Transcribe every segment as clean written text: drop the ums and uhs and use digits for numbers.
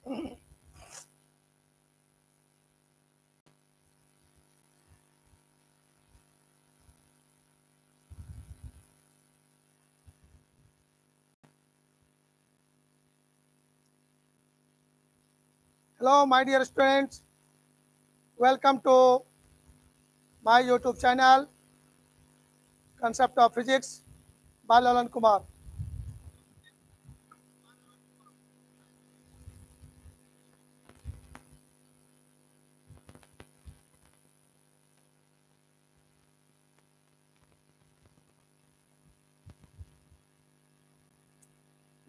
Hello, my dear students. Welcome to my YouTube channel, Concept of Physics, Balalan Kumar.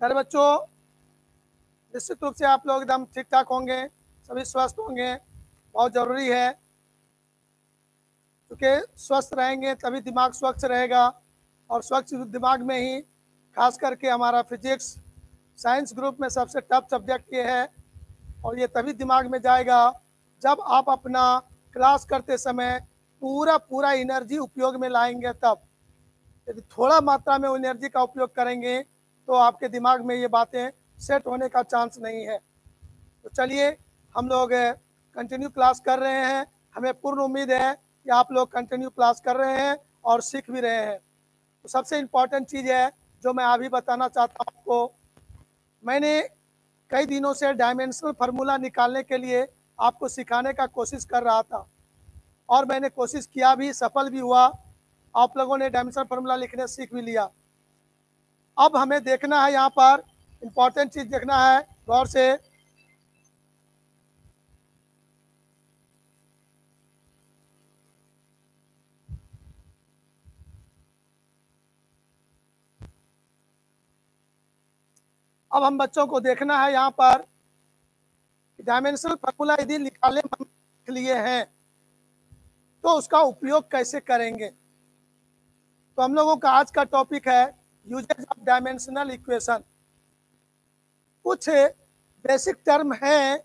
मेरे बच्चों, निश्चित रूप से आप लोग एकदम ठीक ठाक होंगे, सभी स्वस्थ होंगे। बहुत ज़रूरी है, क्योंकि स्वस्थ रहेंगे तभी दिमाग स्वच्छ रहेगा, और स्वच्छ दिमाग में ही खास करके हमारा फिजिक्स साइंस ग्रुप में सबसे टफ सब्जेक्ट ये है। और ये तभी दिमाग में जाएगा जब आप अपना क्लास करते समय पूरा एनर्जी उपयोग में लाएंगे। तब यदि थोड़ा मात्रा में एनर्जी का उपयोग करेंगे तो आपके दिमाग में ये बातें सेट होने का चांस नहीं है। तो चलिए, हम लोग कंटिन्यू क्लास कर रहे हैं। हमें पूर्ण उम्मीद है कि आप लोग कंटिन्यू क्लास कर रहे हैं और सीख भी रहे हैं। तो सबसे इम्पॉर्टेंट चीज़ है जो मैं अभी बताना चाहता हूँ आपको, मैंने कई दिनों से डायमेंशनल फार्मूला निकालने के लिए आपको सिखाने का कोशिश कर रहा था, और मैंने कोशिश किया भी, सफल भी हुआ। आप लोगों ने डायमेंशनल फार्मूला लिखने सीख भी लिया। अब हमें देखना है, यहाँ पर इम्पॉर्टेंट चीज़ देखना है गौर से। अब हम बच्चों को देखना है यहाँ पर डायमेंशनल फार्मूला यदि निकाले के लिए हैं तो उसका उपयोग कैसे करेंगे। तो हम लोगों का आज का टॉपिक है यूजेज ऑफ डायमेंशनल इक्वेशन। कुछ बेसिक टर्म हैं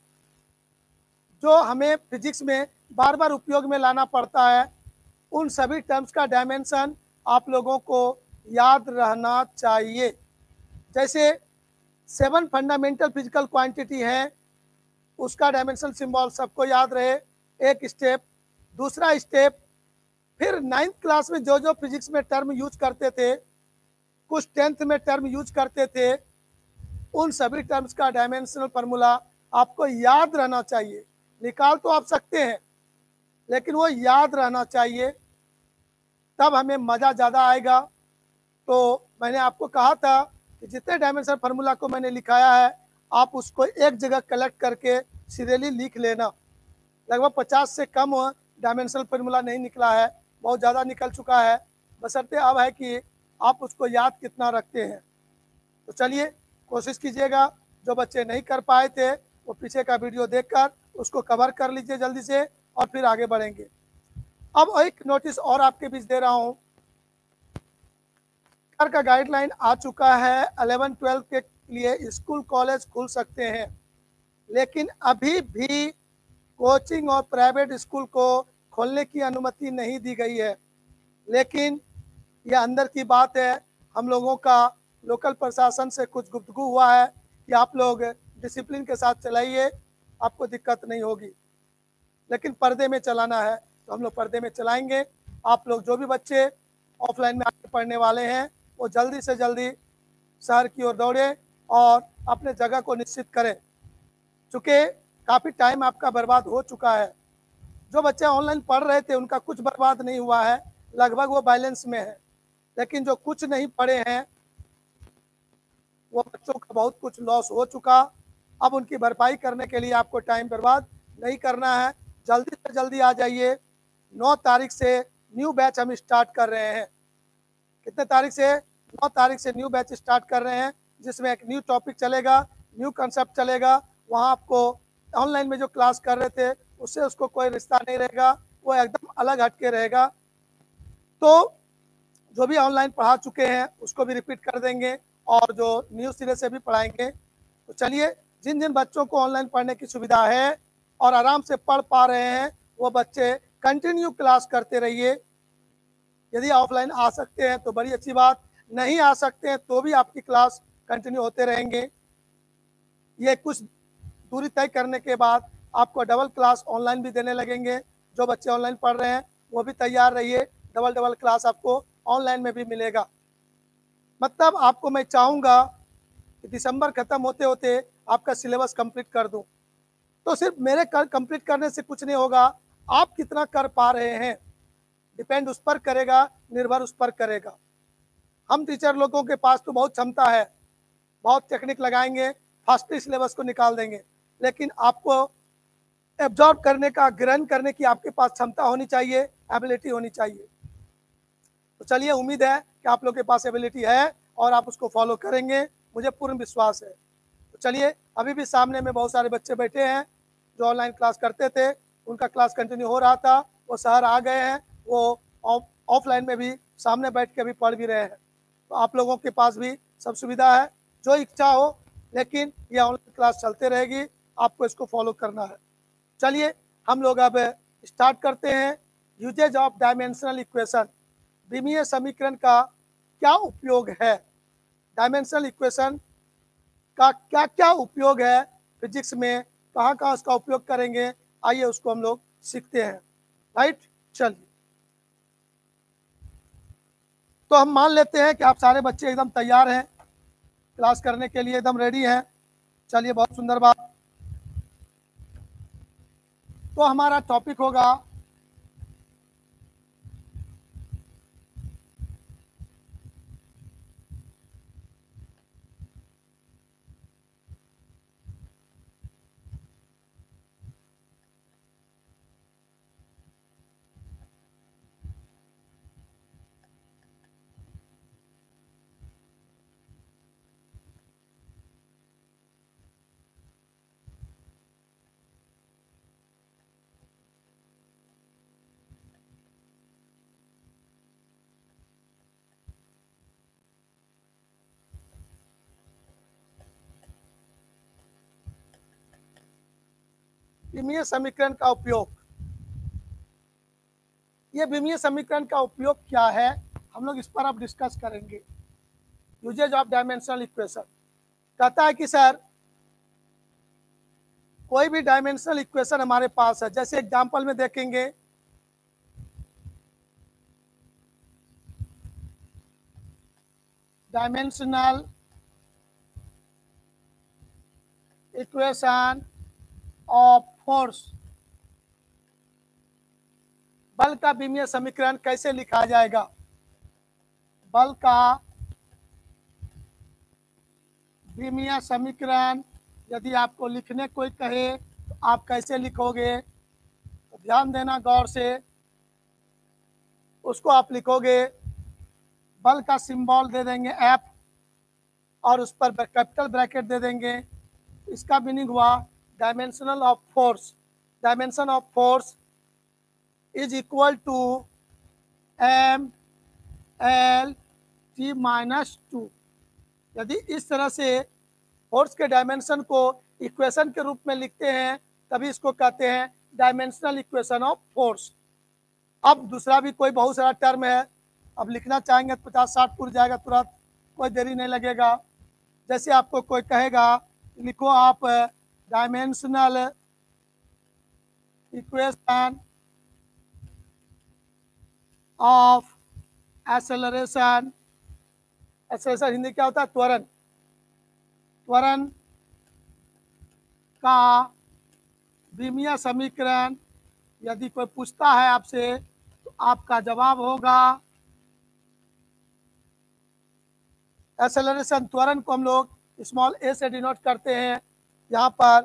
जो हमें फिजिक्स में बार बार उपयोग में लाना पड़ता है। उन सभी टर्म्स का डायमेंशन आप लोगों को याद रहना चाहिए। जैसे 7 फंडामेंटल फिजिकल क्वांटिटी हैं, उसका डायमेंशनल सिंबल सबको याद रहे, एक स्टेप। दूसरा स्टेप, फिर 9th क्लास में जो जो फिजिक्स में टर्म यूज करते थे, कुछ 10th में टर्म यूज करते थे, उन सभी टर्म्स का डायमेंशनल फार्मूला आपको याद रहना चाहिए। निकाल तो आप सकते हैं, लेकिन वो याद रहना चाहिए, तब हमें मज़ा ज़्यादा आएगा। तो मैंने आपको कहा था कि जितने डायमेंशनल फार्मूला को मैंने लिखाया है, आप उसको एक जगह कलेक्ट करके सीरियली लिख लेना। लगभग 50 से कम डायमेंशनल फार्मूला नहीं निकला है, बहुत ज़्यादा निकल चुका है। बशर्ते अब है कि आप उसको याद कितना रखते हैं। तो चलिए, कोशिश कीजिएगा। जो बच्चे नहीं कर पाए थे वो पीछे का वीडियो देखकर उसको कवर कर लीजिए जल्दी से, और फिर आगे बढ़ेंगे। अब एक नोटिस और आपके बीच दे रहा हूँ, का गाइडलाइन आ चुका है। 11-12 के लिए स्कूल कॉलेज खुल सकते हैं, लेकिन अभी भी कोचिंग और प्राइवेट स्कूल को खोलने की अनुमति नहीं दी गई है। लेकिन यह अंदर की बात है। हम लोगों का लोकल प्रशासन से कुछ गुफ्तगू हुआ है कि आप लोग डिसिप्लिन के साथ चलाइए, आपको दिक्कत नहीं होगी, लेकिन पर्दे में चलाना है। तो हम लोग पर्दे में चलाएंगे। आप लोग जो भी बच्चे ऑफलाइन में आके पढ़ने वाले हैं, वो जल्दी से जल्दी शहर की ओर दौड़े और अपने जगह को निश्चित करें, चूँकि काफ़ी टाइम आपका बर्बाद हो चुका है। जो बच्चे ऑनलाइन पढ़ रहे थे उनका कुछ बर्बाद नहीं हुआ है, लगभग वो बैलेंस में है। लेकिन जो कुछ नहीं पढ़े हैं, वो बच्चों का बहुत कुछ लॉस हो चुका। अब उनकी भरपाई करने के लिए आपको टाइम बर्बाद नहीं करना है, जल्दी से जल्दी आ जाइए। 9 तारीख से न्यू बैच हम स्टार्ट कर रहे हैं। कितने तारीख से? 9 तारीख से न्यू बैच स्टार्ट कर रहे हैं, जिसमें एक न्यू टॉपिक चलेगा, न्यू कंसेप्ट चलेगा। वहाँ आपको ऑनलाइन में जो क्लास कर रहे थे उससे उसको कोई रिश्ता नहीं रहेगा, वो एकदम अलग हटके रहेगा। तो जो भी ऑनलाइन पढ़ा चुके हैं उसको भी रिपीट कर देंगे, और जो न्यू सिरे से भी पढ़ाएंगे। तो चलिए, जिन जिन बच्चों को ऑनलाइन पढ़ने की सुविधा है और आराम से पढ़ पा रहे हैं, वो बच्चे कंटिन्यू क्लास करते रहिए। यदि ऑफलाइन आ सकते हैं तो बड़ी अच्छी बात, नहीं आ सकते हैं तो भी आपकी क्लास कंटिन्यू होते रहेंगे। ये कुछ दूरी तय करने के बाद आपको डबल क्लास ऑनलाइन भी देने लगेंगे। जो बच्चे ऑनलाइन पढ़ रहे हैं वो भी तैयार रहिए, डबल क्लास आपको ऑनलाइन में भी मिलेगा। मतलब आपको मैं चाहूँगा कि दिसंबर खत्म होते होते आपका सिलेबस कंप्लीट कर दूं। तो सिर्फ मेरे कंप्लीट करने से कुछ नहीं होगा, आप कितना कर पा रहे हैं डिपेंड उस पर करेगा, निर्भर उस पर करेगा। हम टीचर लोगों के पास तो बहुत क्षमता है, बहुत टेक्निक लगाएंगे, फास्टली सिलेबस को निकाल देंगे, लेकिन आपको एब्जॉर्ब करने का, ग्रहण करने की आपके पास क्षमता होनी चाहिए, एबिलिटी होनी चाहिए। तो चलिए, उम्मीद है कि आप लोग के पास एबिलिटी है और आप उसको फॉलो करेंगे, मुझे पूर्ण विश्वास है। तो चलिए, अभी भी सामने में बहुत सारे बच्चे बैठे हैं जो ऑनलाइन क्लास करते थे, उनका क्लास कंटिन्यू हो रहा था, वो शहर आ गए हैं, वो ऑफलाइन में भी सामने बैठ के भी पढ़ भी रहे हैं। तो आप लोगों के पास भी सब सुविधा है, जो इच्छा हो, लेकिन ये ऑनलाइन क्लास चलते रहेगी, आपको इसको फॉलो करना है। चलिए, हम लोग अब स्टार्ट करते हैं। यूजेज ऑफ डायमेंशनल इक्वेशन, विमीय समीकरण का क्या उपयोग है, डायमेंशनल इक्वेशन का क्या क्या उपयोग है फिजिक्स में, कहाँ कहाँ उसका उपयोग करेंगे, आइए उसको हम लोग सीखते हैं। राइट, चलिए। तो हम मान लेते हैं कि आप सारे बच्चे एकदम तैयार हैं, क्लास करने के लिए एकदम रेडी हैं। चलिए, बहुत सुंदर बात। तो हमारा टॉपिक होगा विमीय समीकरण का उपयोग। ये विमीय समीकरण का उपयोग क्या है, हम लोग इस पर अब डिस्कस करेंगे। यूजेज ऑफ डायमेंशनल इक्वेशन कहता है कि सर, कोई भी डायमेंशनल इक्वेशन हमारे पास है, जैसे एग्जांपल में देखेंगे, डायमेंशनल इक्वेशन ऑफ फोर्स, बल का विमीय समीकरण कैसे लिखा जाएगा, बल का विमीय समीकरण यदि आपको लिखने कोई कहे तो आप कैसे लिखोगे, तो ध्यान देना गौर से। उसको आप लिखोगे, बल का सिंबल दे देंगे F और उस पर कैपिटल ब्रैकेट दे देंगे। इसका मीनिंग हुआ dimensional of force, dimension of force is equal to M/L/T-2। यदि इस तरह से फोर्स के डायमेंशन को इक्वेशन के रूप में लिखते हैं, तभी इसको कहते हैं डायमेंशनल इक्वेशन ऑफ फोर्स। अब दूसरा भी कोई बहुत सारा टर्म है, अब लिखना चाहेंगे तो 50-60 पूर जाएगा तुरंत, कोई देरी नहीं लगेगा। जैसे आपको कोई कहेगा, लिखो आप dimensional equation of acceleration. Acceleration Hindi क्या होता है, त्वरण। त्वरण का विमीय समीकरण यदि कोई पूछता है आपसे, तो आपका जवाब होगा, एक्सेलरेशन त्वरण को हम लोग स्मॉल ए से डिनोट करते हैं। यहाँ पर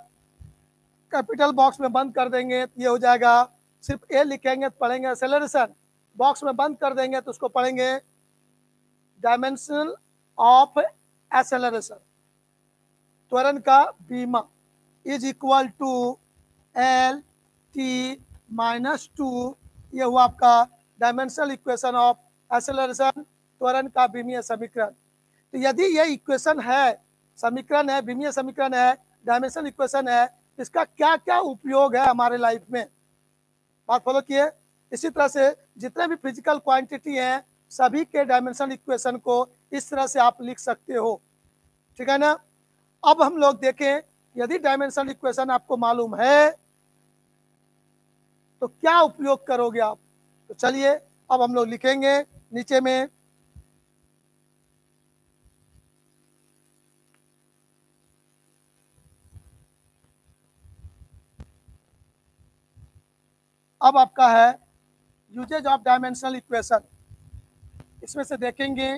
कैपिटल बॉक्स में बंद कर देंगे तो ये हो जाएगा, सिर्फ ए लिखेंगे तो पढ़ेंगे एक्सेलरेशन, बॉक्स में बंद कर देंगे तो उसको पढ़ेंगे डायमेंशनल ऑफ एक्सेलरेशन। त्वरण का बीमा इज इक्वल टू L/T-2, ये हुआ आपका डायमेंशनल इक्वेशन ऑफ एक्सेलरेशन, त्वरण का विमीय समीकरण। तो यदि ये इक्वेशन है, समीकरण है, विमीय समीकरण है, डायमेंशनल इक्वेशन है, इसका क्या क्या उपयोग है हमारे लाइफ में, बात फॉलो किए। इसी तरह से जितने भी फिजिकल क्वांटिटी हैं, सभी के डायमेंशनल इक्वेशन को इस तरह से आप लिख सकते हो, ठीक है ना। अब हम लोग देखें, यदि डायमेंशनल इक्वेशन आपको मालूम है तो क्या उपयोग करोगे आप? तो चलिए अब हम लोग लिखेंगे नीचे में। अब आपका है यूजेज ऑफ डायमेंशनल इक्वेशन। इसमें से देखेंगे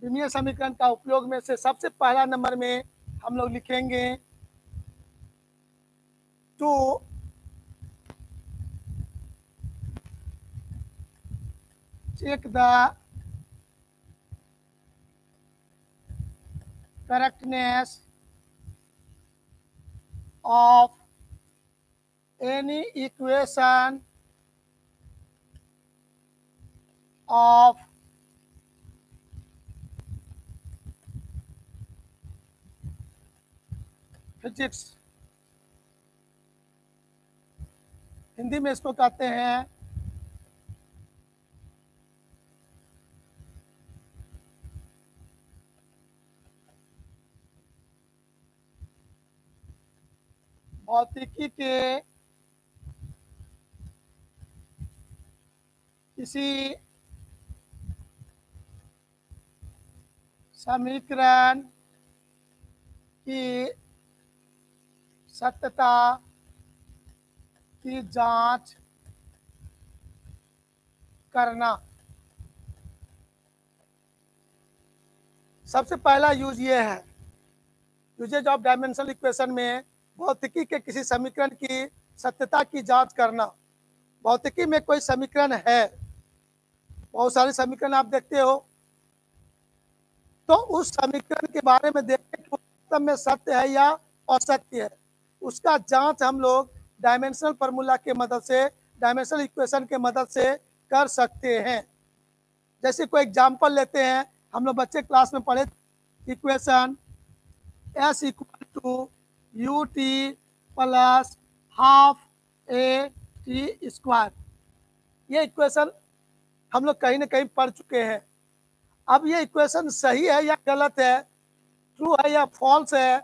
विमीय समीकरण का उपयोग में से सबसे पहला नंबर में हम लोग लिखेंगे to check the correctness of any equation of physics। Hindi में इसको कहते हैं भौतिकी के किसी समीकरण की सत्यता की जांच करना। सबसे पहला यूज ये है, यूजेज ऑफ डायमेंशनल इक्वेशन में भौतिकी के किसी समीकरण की सत्यता की जांच करना। भौतिकी में कोई समीकरण है, बहुत सारे समीकरण आप देखते हो, तो उस समीकरण के बारे में देखें कि वास्तव में सत्य है या असत्य है। उसका जांच हम लोग डायमेंशनल फार्मूला के मदद से, डायमेंशनल इक्वेशन के मदद से कर सकते हैं। जैसे कोई एग्जाम्पल लेते हैं, हम लोग बच्चे क्लास में पढ़े equation S equal to u t plus half a t square. ये इक्वेशन हम लोग कहीं ना कहीं पढ़ चुके हैं। अब ये इक्वेशन सही है या गलत है, ट्रू है या फॉल्स है,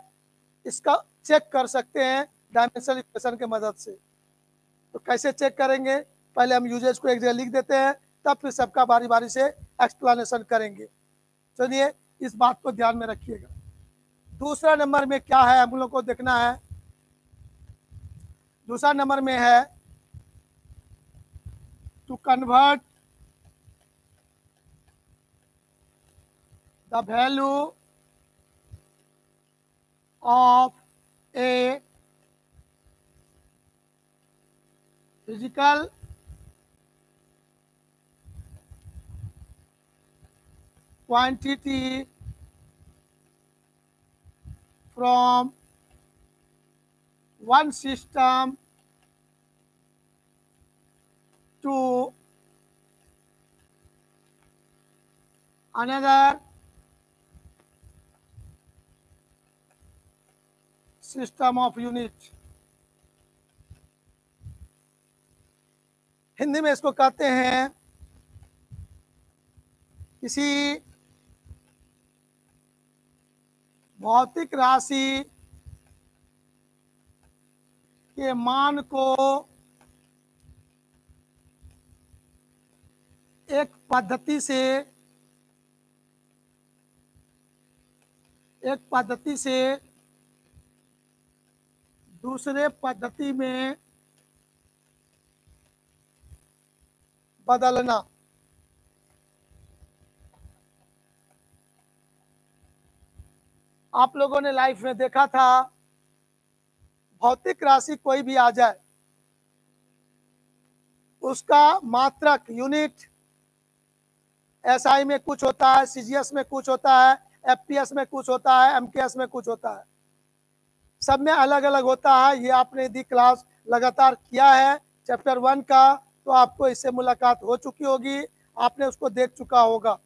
इसका चेक कर सकते हैं डायमेंशनल इक्वेशन के मदद से। तो कैसे चेक करेंगे? पहले हम यूजेज को एक जगह लिख देते हैं, तब फिर सबका बारी बारी से एक्सप्लेनेशन करेंगे। चलिए इस बात को ध्यान में रखिएगा। दूसरा नंबर में क्या है हम लोग को देखना है। दूसरा नंबर में है to convert the value of a physical quantity from one system to another system of unit। Hindi में इसको कहते हैं किसी भौतिक राशि के मान को एक पद्धति से दूसरे पद्धति में बदलना। आप लोगों ने लाइफ में देखा था, भौतिक राशि कोई भी आ जाए, उसका मात्रक यूनिट एसआई में कुछ होता है, सीजीएस में कुछ होता है, एफपीएस में कुछ होता है, एमकेएस में कुछ होता है, सब में अलग अलग होता है। ये आपने यदि क्लास लगातार किया है चैप्टर 1 का, तो आपको इससे मुलाकात हो चुकी होगी, आपने उसको देख चुका होगा।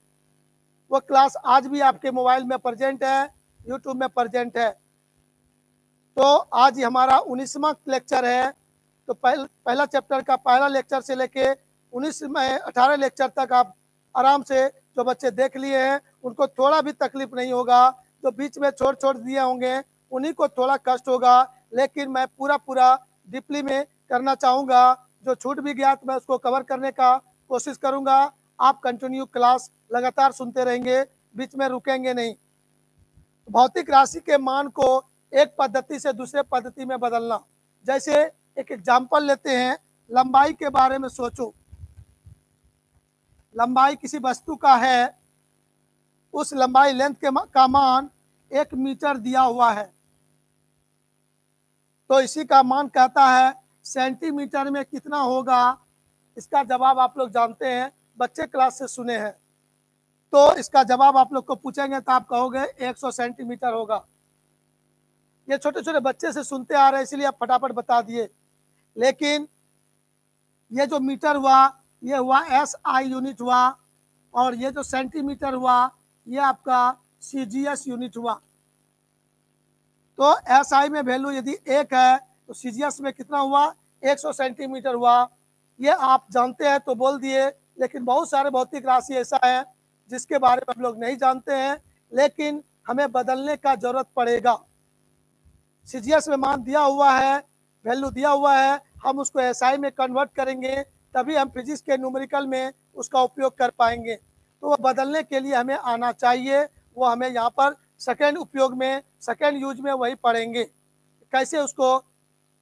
वो क्लास आज भी आपके मोबाइल में प्रेजेंट है, यूट्यूब में प्रेजेंट है। तो आज ये हमारा 19वां लेक्चर है। तो पहला चैप्टर का पहला लेक्चर से लेके 19 में 18 लेक्चर तक आप आराम से जो बच्चे देख लिए हैं उनको थोड़ा भी तकलीफ नहीं होगा। जो बीच में छोड़ छोड़ दिए होंगे उन्हीं को थोड़ा कष्ट होगा, लेकिन मैं पूरा डीपली में करना चाहूँगा। जो छूट भी गया तो मैं उसको कवर करने का कोशिश करूँगा। आप कंटिन्यू क्लास लगातार सुनते रहेंगे, बीच में रुकेंगे नहीं। भौतिक राशि के मान को एक पद्धति से दूसरे पद्धति में बदलना। जैसे एक एग्जाम्पल लेते हैं, लंबाई के बारे में सोचो। लंबाई किसी वस्तु का है, उस लंबाई लेंथ का मान 1 मीटर दिया हुआ है, तो इसी का मान कहता है सेंटीमीटर में कितना होगा। इसका जवाब आप लोग जानते हैं, बच्चे क्लास से सुने हैं। तो इसका जवाब आप लोग को पूछेंगे तो आप कहोगे 100 सेंटीमीटर होगा। ये छोटे छोटे बच्चे से सुनते आ रहे हैं इसलिए आप फटाफट बता दिए। लेकिन ये जो मीटर हुआ ये हुआ SI यूनिट हुआ, और ये जो सेंटीमीटर हुआ ये आपका CGS यूनिट हुआ। तो SI में वैल्यू यदि 1 है तो CGS में कितना हुआ, 100 सेंटीमीटर हुआ। ये आप जानते हैं तो बोल दिए, लेकिन बहुत सारे भौतिक राशि ऐसा है जिसके बारे में हम लोग नहीं जानते हैं, लेकिन हमें बदलने का जरूरत पड़ेगा। CGS में मान दिया हुआ है, वैल्यू दिया हुआ है, हम उसको SI में कन्वर्ट करेंगे तभी हम फिजिक्स के न्यूमेरिकल में उसका उपयोग कर पाएंगे। तो वह बदलने के लिए हमें आना चाहिए, वो हमें यहाँ पर सेकेंड उपयोग में, सेकेंड यूज में वही पढ़ेंगे। कैसे उसको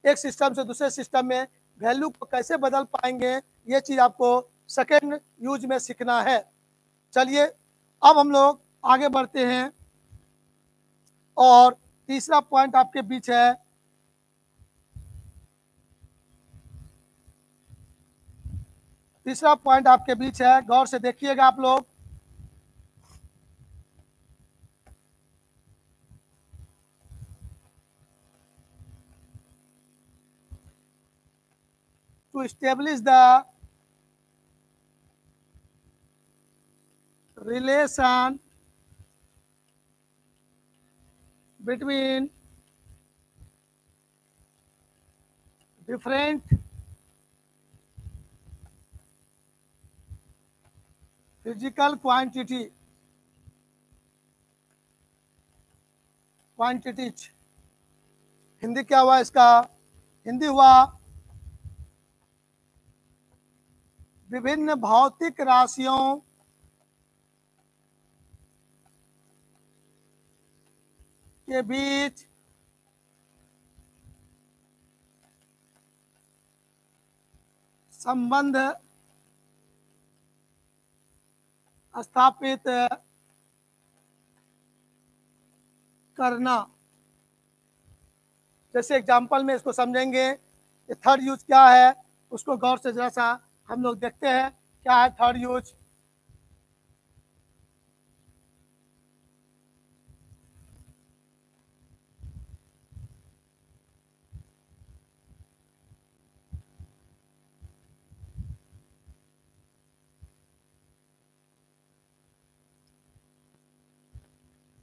एक सिस्टम से दूसरे सिस्टम में वैल्यू को कैसे बदल पाएंगे, ये चीज़ आपको सेकेंड यूज में सीखना है। चलिए अब हम लोग आगे बढ़ते हैं, और तीसरा पॉइंट आपके बीच है गौर से देखिएगा आप लोग। To establish the relation between different physical quantities, Hindi क्या हुआ इसका, हिंदी हुआ विभिन्न भौतिक राशियों के बीच संबंध स्थापित करना। जैसे एग्जाम्पल में इसको समझेंगे। ये थर्ड यूज क्या है उसको गौर से जरा सा हम लोग देखते हैं, क्या है थर्ड यूज।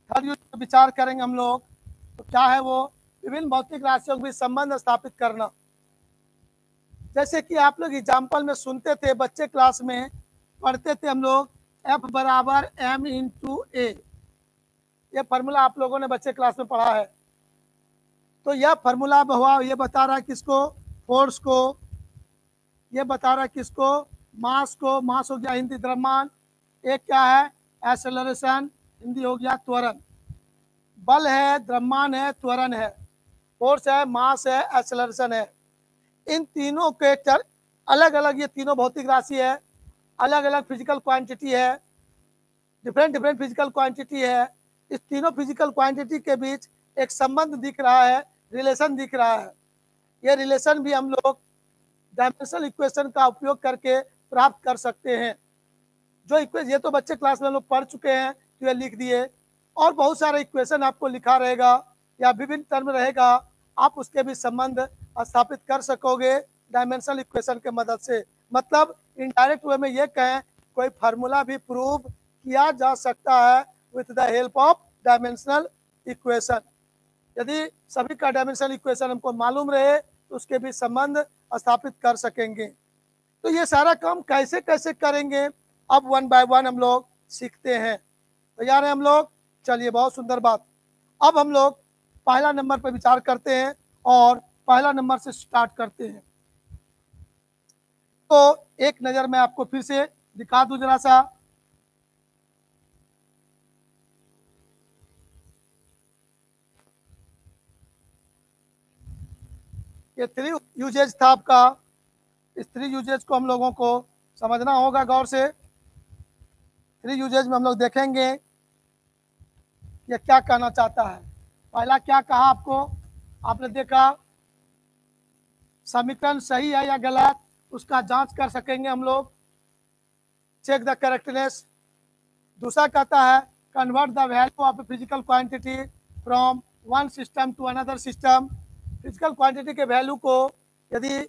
थर्ड यूज पर विचार करेंगे हम लोग, तो क्या है वो, विभिन्न भौतिक राशियों के बीच संबंध स्थापित करना। जैसे कि आप लोग एग्जाम्पल में सुनते थे, बच्चे क्लास में पढ़ते थे हम लोग, F बराबर M/A। ये फार्मूला आप लोगों ने बच्चे क्लास में पढ़ा है। तो यह फार्मूला हुआ, ये बता रहा है किसको, फोर्स को, ये बता रहा है किसको, मास को। मास हो गया हिंदी द्रव्यमान, एक क्या है एक्सेलरेशन, हिंदी हो गया त्वरण। बल है, द्रव्यमान है, त्वरण है, फोर्स है, मास है, एक्सेलरेशन है। इन तीनों के अलग अलग, ये तीनों भौतिक राशि है, अलग अलग फिजिकल क्वांटिटी है, डिफरेंट फिजिकल क्वांटिटी है। इस तीनों फिजिकल क्वांटिटी के बीच एक संबंध दिख रहा है, रिलेशन दिख रहा है। ये रिलेशन भी हम लोग डायमेंशनल इक्वेशन का उपयोग करके प्राप्त कर सकते हैं। जो इक्वेशन ये तो बच्चे क्लास में हम लोग पढ़ चुके हैं, तो ये लिख दिए, और बहुत सारे इक्वेशन आपको लिखा रहेगा या विभिन्न टर्म रहेगा, आप उसके भी संबंध स्थापित कर सकोगे डायमेंशनल इक्वेशन के मदद से। मतलब इनडायरेक्ट वे में ये कहें, कोई फार्मूला भी प्रूव किया जा सकता है with the help of dimensional equation. यदि सभी का डायमेंशनल इक्वेशन हमको मालूम रहे तो उसके भी संबंध स्थापित कर सकेंगे। तो ये सारा काम कैसे कैसे करेंगे अब वन बाय वन हम लोग सीखते हैं। तैयार हैं हम लोग? चलिए, बहुत सुंदर बात। अब हम लोग पहला नंबर पर विचार करते हैं और पहला नंबर से स्टार्ट करते हैं। तो एक नज़र मैं आपको फिर से दिखा दूं जरा सा। ये 3 यूजेज था आपका। इस 3 यूजेज को हम लोगों को समझना होगा गौर से। 3 यूजेज में हम लोग देखेंगे ये क्या कहना चाहता है। पहला क्या कहा आपको, आपने देखा समीकरण सही है या गलत, उसका जांच कर सकेंगे हम लोग, चेक द करेक्टनेस। दूसरा कहता है convert the value of a physical quantity from one system to another system. Physical quantity के वैल्यू को, यदि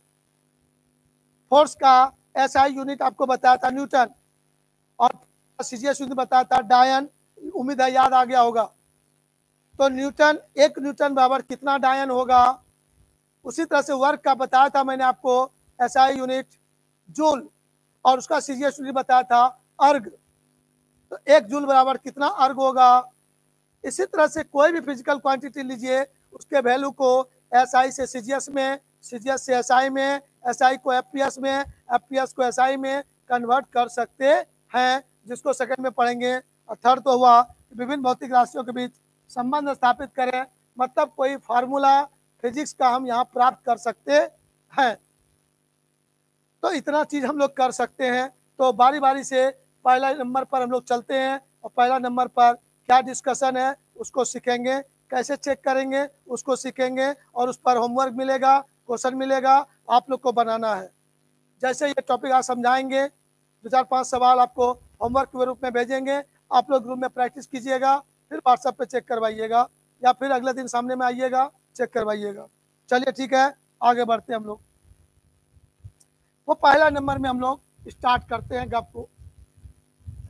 फोर्स का एसआई यूनिट आपको बताया था न्यूटन और सीजीएस यूनिट बताया था डायन, उम्मीद है याद आ गया होगा। तो न्यूटन, 1 न्यूटन बराबर कितना डायन होगा। उसी तरह से वर्क का बताया था मैंने आपको एसआई यूनिट जूल और उसका सीजीएस यूनिट बताया था अर्ग। तो 1 जूल बराबर कितना अर्ग होगा। इसी तरह से कोई भी फिजिकल क्वांटिटी लीजिए, उसके वैल्यू को एसआई से सीजीएस में, सीजीएस से एसआई में, एसआई को एफपीएस में, एफपीएस को एसआई में कन्वर्ट कर सकते हैं, जिसको सेकंड में पढ़ेंगे। और थर्ड तो हुआ विभिन्न भौतिक राशियों के बीच संबंध स्थापित करें, मतलब कोई फार्मूला फिजिक्स का हम यहाँ प्राप्त कर सकते हैं। तो इतना चीज हम लोग कर सकते हैं। तो बारी बारी से पहला नंबर पर हम लोग चलते हैं और पहला नंबर पर क्या डिस्कशन है उसको सीखेंगे, कैसे चेक करेंगे उसको सीखेंगे, और उस पर होमवर्क मिलेगा, क्वेश्चन मिलेगा, आप लोग को बनाना है। जैसे ये टॉपिक आप समझाएंगे, 2-4-5 सवाल आपको होमवर्क के रूप में भेजेंगे, आप लोग रूम में प्रैक्टिस कीजिएगा, फिर व्हाट्सएप पे चेक करवाइएगा या फिर अगले दिन सामने में आइएगा, चेक करवाइएगा। चलिए ठीक है, आगे बढ़ते हैं हम लोग। वो पहला नंबर में हम लोग स्टार्ट करते हैं गप को।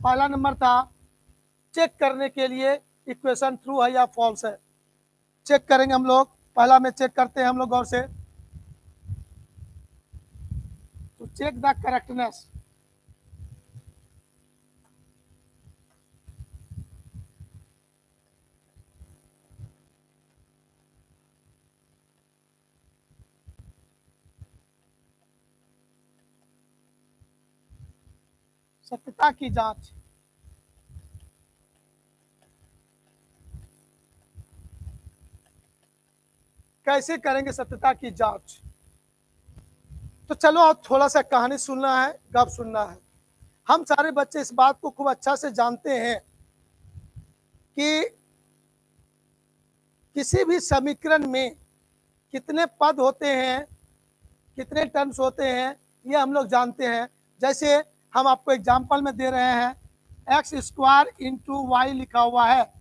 पहला नंबर था चेक करने के लिए इक्वेशन ट्रू है या फॉल्स है। चेक करेंगे हम लोग, पहला में चेक करते हैं हम लोग गौर से। तो चेक द करेक्टनेस। सत्यता की जांच। कैसे करेंगे सत्यता की जांच। तो चलो अब थोड़ा सा कहानी सुनना है, गप सुनना है। हम सारे बच्चे इस बात को खूब अच्छा से जानते हैं कि किसी भी समीकरण में कितने पद होते हैं, कितने टर्म्स होते हैं, ये हम लोग जानते हैं। जैसे हम आपको एग्जाम्पल में दे रहे हैं, x² इंटू वाई लिखा हुआ है,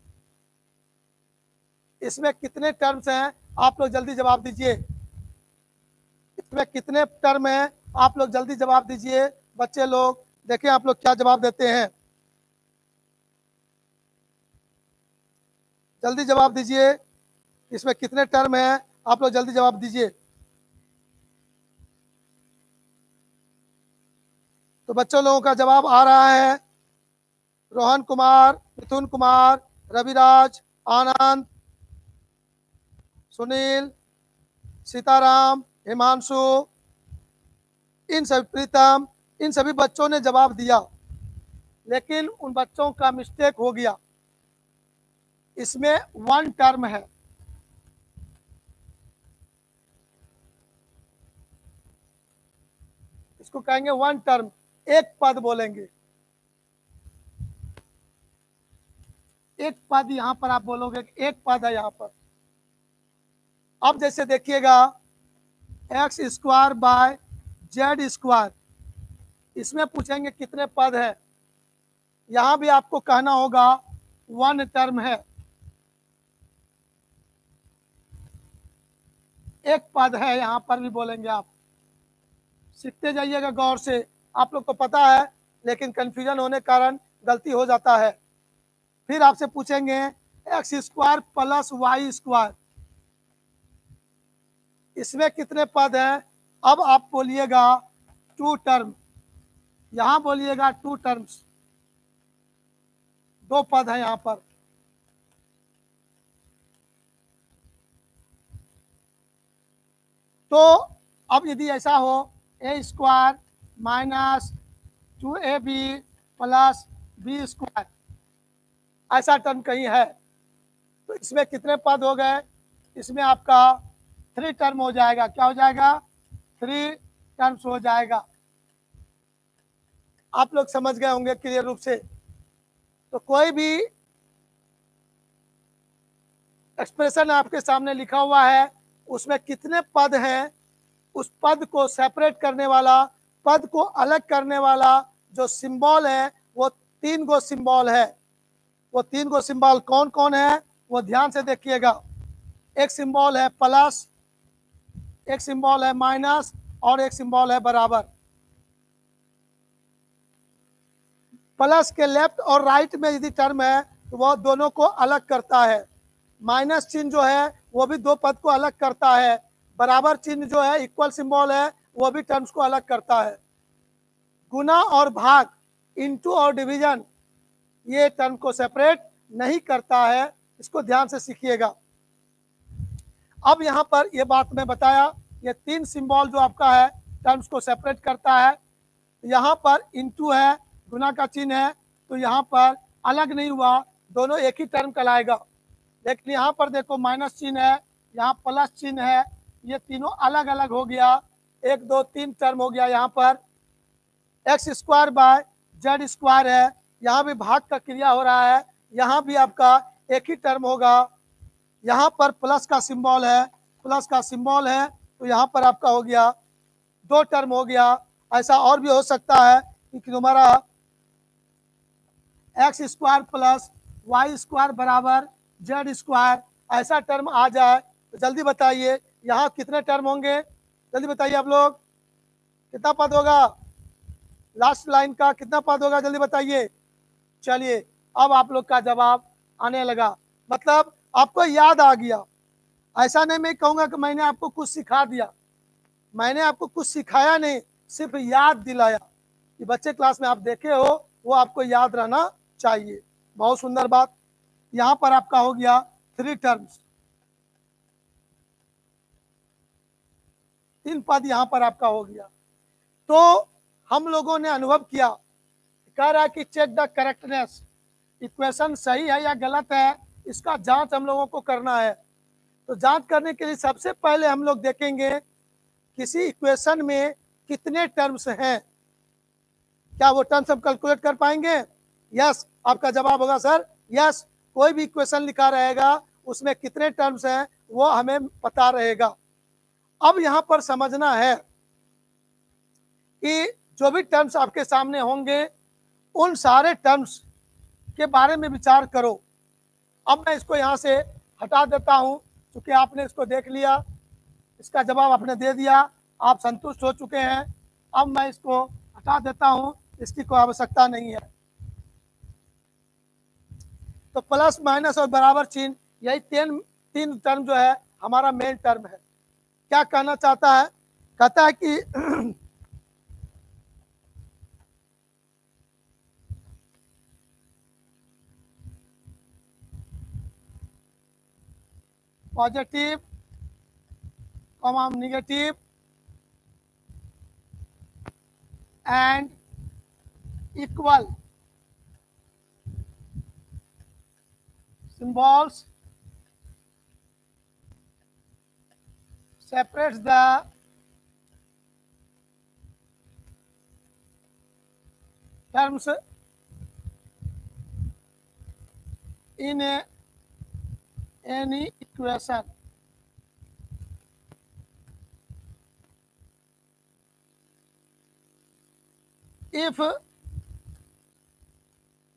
इसमें कितने टर्म्स हैं आप लोग जल्दी जवाब दीजिए। इसमें कितने टर्म हैं आप लोग जल्दी जवाब दीजिए। बच्चे लोग देखें आप लोग क्या जवाब देते हैं, जल्दी जवाब दीजिए। इसमें कितने टर्म हैं आप लोग जल्दी जवाब दीजिए। तो बच्चों लोगों का जवाब आ रहा है। रोहन कुमार, मिथुन कुमार, रविराज, आनंद, सुनील, सीताराम, हिमांशु, इन सभी, प्रीतम, इन सभी बच्चों ने जवाब दिया, लेकिन उन बच्चों का मिस्टेक हो गया। इसमें 1 टर्म है। इसको कहेंगे 1 टर्म, एक पद बोलेंगे। एक पद यहां पर आप बोलोगे, एक पद है यहां पर। अब जैसे देखिएगा x² बाय z², इसमें पूछेंगे कितने पद है। यहां भी आपको कहना होगा 1 टर्म है, एक पद है, यहां पर भी बोलेंगे आप। सीखते जाइएगा गौर से, आप लोग को पता है लेकिन कंफ्यूजन होने कारण गलती हो जाता है। फिर आपसे पूछेंगे x² प्लस y², इसमें कितने पद हैं? अब आप बोलिएगा टू टर्म, यहां बोलिएगा टू टर्म्स, दो पद हैं यहां पर। तो अब यदि ऐसा हो a square minus 2ab plus b square, ऐसा टर्म कहीं है, तो इसमें कितने पद हो गए? इसमें आपका 3 टर्म हो जाएगा। क्या हो जाएगा? 3 टर्म्स हो जाएगा। आप लोग समझ गए होंगे क्लियर रूप से। तो कोई भी एक्सप्रेशन आपके सामने लिखा हुआ है, उसमें कितने पद हैं, उस पद को सेपरेट करने वाला, पद को अलग करने वाला जो सिंबल है, वो 3 गो सिंबल है। वो 3 गो सिंबल कौन कौन है, वो ध्यान से देखिएगा। एक सिंबल है प्लस, एक सिंबल है माइनस, और एक सिंबल है बराबर। प्लस के लेफ्ट और राइट में यदि टर्म है तो वह दोनों को अलग करता है। माइनस चिन्ह जो है वो भी दो पद को अलग करता है। बराबर चिन्ह जो है, इक्वल सिंबल है, वो भी टर्म्स को अलग करता है। गुना और भाग, इनटू और डिवीजन, ये टर्म को सेपरेट नहीं करता है। इसको ध्यान से सीखिएगा। अब यहाँ पर ये बात मैं बताया, ये 3 सिंबल जो आपका है टर्म्स को सेपरेट करता है। यहाँ पर इनटू है, गुना का चिन्ह है, तो यहाँ पर अलग नहीं हुआ, दोनों एक ही टर्म कहलाएगा। लेकिन यहाँ पर देखो माइनस चिन्ह है, यहाँ प्लस चिन्ह है, ये तीनों अलग अलग हो गया। 1 2 3 टर्म हो गया। यहाँ पर x square by Z square है, यहाँ भी भाग का क्रिया हो रहा है, यहाँ भी आपका एक ही टर्म होगा। यहाँ पर प्लस का सिंबल है, प्लस का सिंबल है, तो यहाँ पर आपका हो गया 2 टर्म हो गया। ऐसा और भी हो सकता है कि तुम्हारा x square plus y square बराबर जेड स्क्वायर, ऐसा टर्म आ जाए। तो जल्दी बताइए यहाँ कितने टर्म होंगे? जल्दी बताइए आप लोग, कितना पद होगा? लास्ट लाइन का कितना पद होगा? जल्दी बताइए। चलिए अब आप लोग का जवाब आने लगा, मतलब आपको याद आ गया। ऐसा नहीं मैं कहूँगा कि मैंने आपको कुछ सिखा दिया, मैंने आपको कुछ सिखाया नहीं, सिर्फ याद दिलाया कि बच्चे क्लास में आप देखे हो, वो आपको याद रहना चाहिए। बहुत सुंदर बात। यहाँ पर आपका हो गया 3 टर्म्स, 3 पद यहाँ पर आपका हो गया। तो हम लोगों ने अनुभव किया, कह रहा है कि चेक द करेक्टनेस, इक्वेशन सही है या गलत है, इसका जांच हम लोगों को करना है। तो जांच करने के लिए सबसे पहले हम लोग देखेंगे किसी इक्वेशन में कितने टर्म्स हैं। क्या वो टर्म्स हम कैलकुलेट कर पाएंगे? यस, आपका जवाब होगा सर यस। कोई भी इक्वेशन लिखा रहेगा उसमें कितने टर्म्स हैं वो हमें पता रहेगा। अब यहाँ पर समझना है कि जो भी टर्म्स आपके सामने होंगे उन सारे टर्म्स के बारे में विचार करो। अब मैं इसको यहाँ से हटा देता हूँ, क्योंकि आपने इसको देख लिया, इसका जवाब आपने दे दिया, आप संतुष्ट हो चुके हैं। अब मैं इसको हटा देता हूँ, इसकी कोई आवश्यकता नहीं है। तो प्लस माइनस और बराबर चिन्ह, यही तीन टर्म जो है हमारा मेन टर्म है। क्या कहना चाहता है? कहता है कि positive comma negative and equal symbols separates the terms in any equation. If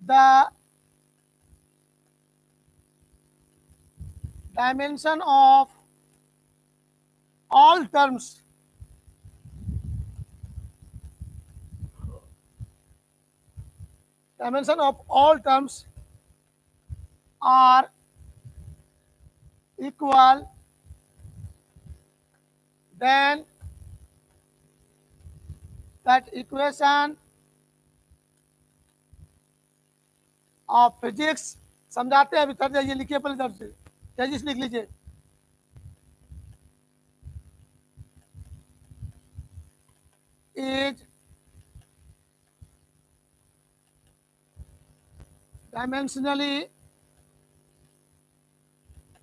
the dimension of all terms are equal, then that equation of physics, समझाते हैं अभी, कर जाइए, लिखिए पहले इधर से, तेजी से लिख लीजिए। is dimensionally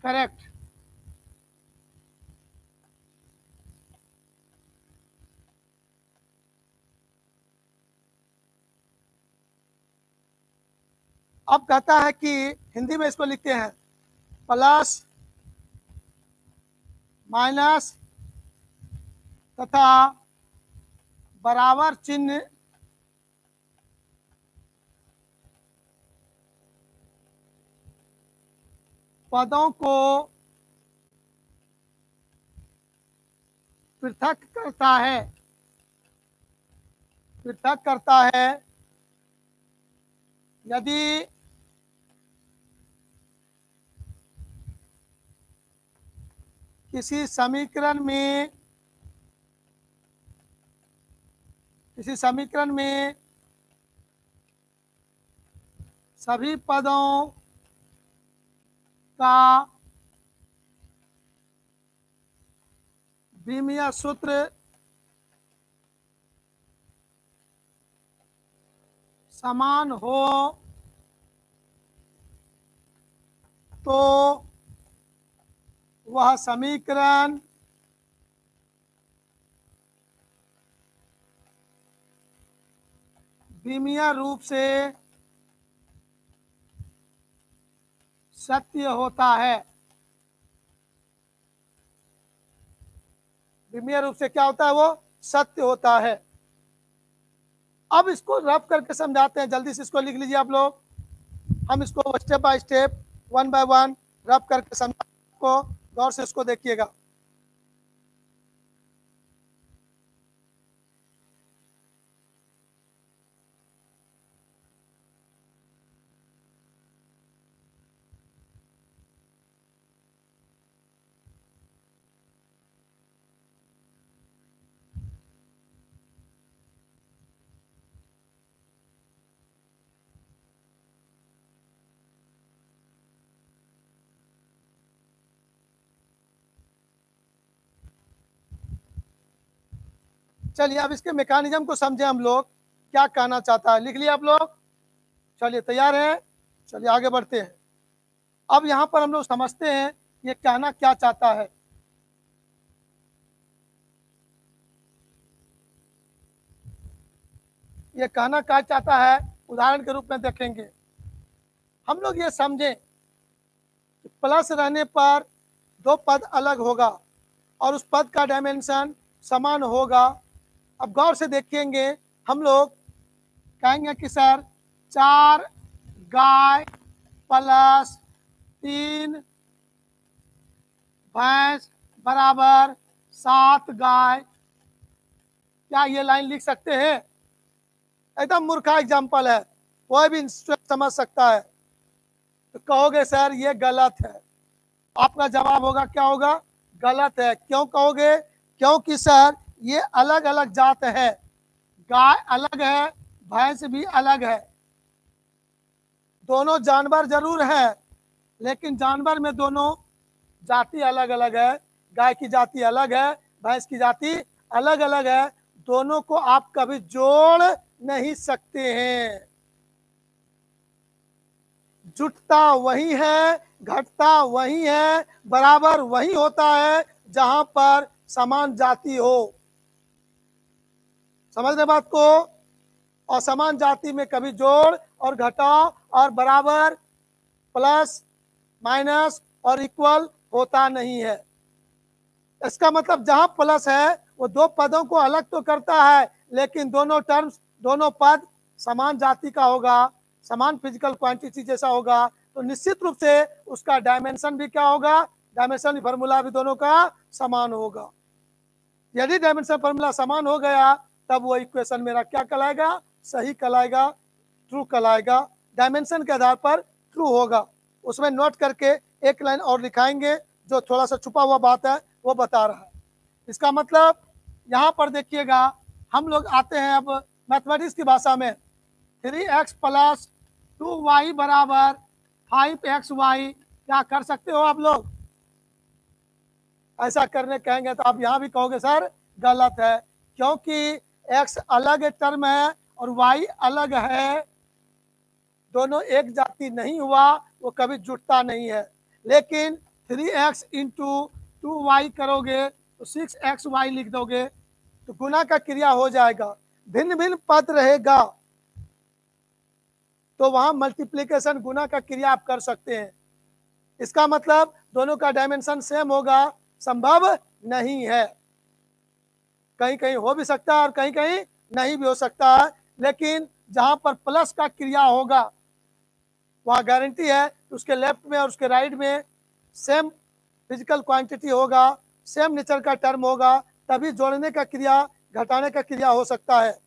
correct. अब कहता है कि हिंदी में इसको लिखते हैं प्लस माइनस तथा बराबर चिन्ह पदों को पृथक करता है, पृथक करता है यदि किसी समीकरण में सभी पदों का विमीय सूत्र समान हो तो वह समीकरण विमीय रूप से सत्य होता है। विमीय रूप से क्या होता है? वो सत्य होता है। अब इसको रफ करके समझाते हैं, जल्दी से इसको लिख लीजिए आप लोग। हम इसको step by step, one by one rough करके समझाते को, गौर से इसको देखिएगा। चलिए अब इसके मैकेनिज्म को समझे हम लोग, क्या कहना चाहता है। लिख लिया आप लोग? चलिए तैयार हैं, चलिए आगे बढ़ते हैं। अब यहाँ पर हम लोग समझते हैं ये कहना क्या चाहता है। ये कहना क्या चाहता है, उदाहरण के रूप में देखेंगे। हम लोग ये समझें कि प्लस रहने पर दो पद अलग होगा और उस पद का डायमेंशन समान होगा। अब गौर से देखेंगे, हम लोग कहेंगे कि सर 4 गाय प्लस 3 भैंस बराबर 7 गाय। क्या ये लाइन लिख सकते हैं? एकदम मूर्खा एग्जाम्पल है, कोई भी समझ सकता है। तो कहोगे सर ये गलत है। आपका जवाब होगा, क्या होगा? गलत है। क्यों कहोगे? क्योंकि सर ये अलग अलग जात है, गाय अलग है, भैंस भी अलग है। दोनों जानवर जरूर है, लेकिन जानवर में दोनों जाति अलग अलग है। गाय की जाति अलग है, भैंस की जाति अलग अलग है। दोनों को आप कभी जोड़ नहीं सकते हैं। जुटता वही है, घटता वही है, बराबर वही होता है जहां पर समान जाति हो। समझ रहे बात को? और समान जाति में कभी जोड़ और घटाव और बराबर, प्लस माइनस और इक्वल होता नहीं है। इसका मतलब जहां प्लस है वो दो पदों को अलग तो करता है, लेकिन दोनों टर्म्स, दोनों पद समान जाति का होगा, समान फिजिकल क्वांटिटी जैसा होगा, तो निश्चित रूप से उसका डायमेंशन भी क्या होगा? डायमेंशन फार्मूला भी दोनों का समान होगा। यदि डायमेंशन फार्मूला समान हो गया तब वो इक्वेशन मेरा क्या कहलाएगा? सही कहलाएगा, ट्रू कहलाएगा। डायमेंशन के आधार पर ट्रू होगा। उसमें नोट करके एक लाइन और लिखाएंगे जो थोड़ा सा छुपा हुआ बात है वो बता रहा है। इसका मतलब यहाँ पर देखिएगा, हम लोग आते हैं अब मैथमेटिक्स की भाषा में। 3x प्लस 2y बराबर 5xy, क्या कर सकते हो आप लोग? ऐसा करने कहेंगे तो आप यहाँ भी कहोगे सर गलत है, क्योंकि x अलग टर्म है और y अलग है, दोनों एक जाति नहीं हुआ, वो कभी जुटता नहीं है। लेकिन 3x इंटू 2y करोगे तो 6xy लिख दोगे तो गुना का क्रिया हो जाएगा। भिन्न भिन्न पद रहेगा तो वहां मल्टीप्लिकेशन गुना का क्रिया आप कर सकते हैं। इसका मतलब दोनों का डायमेंशन सेम होगा, संभव नहीं है। कहीं कहीं हो भी सकता है और कहीं कहीं नहीं भी हो सकता है, लेकिन जहां पर प्लस का क्रिया होगा वहां गारंटी है उसके लेफ्ट में और उसके राइट में सेम फिजिकल क्वांटिटी होगा, सेम नेचर का टर्म होगा, तभी जोड़ने का क्रिया घटाने का क्रिया हो सकता है।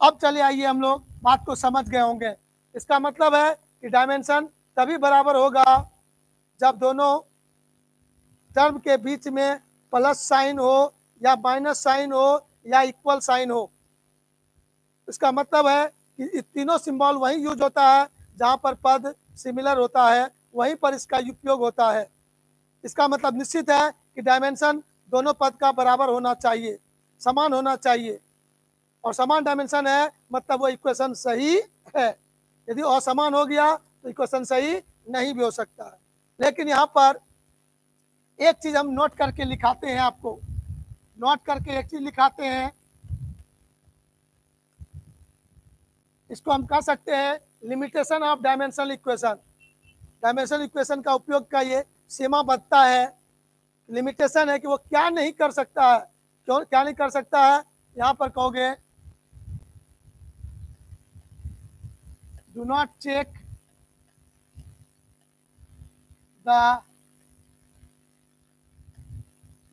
अब चले आइए, हम लोग बात को समझ गए होंगे। इसका मतलब है कि डायमेंशन तभी बराबर होगा जब दोनों टर्म के बीच में प्लस साइन हो या माइनस साइन हो या इक्वल साइन हो। इसका मतलब है कि तीनों सिंबल वहीं यूज होता है जहां पर पद सिमिलर होता है, वहीं पर इसका उपयोग होता है। इसका मतलब निश्चित है कि डायमेंशन दोनों पद का बराबर होना चाहिए, समान होना चाहिए, और समान डायमेंशन है मतलब वो इक्वेशन सही है। यदि असमान हो गया तो इक्वेशन सही नहीं भी हो सकता है। लेकिन यहाँ पर एक चीज हम नोट करके लिखाते हैं, आपको नोट करके एक चीज लिखाते हैं, इसको हम कह सकते हैं limitation of dimensional equation. Dimensional equation का उपयोग का ये सीमा बदता है, लिमिटेशन है कि वो क्या नहीं कर सकता है। क्यों क्या नहीं कर सकता है? यहाँ पर कहोगे do not check the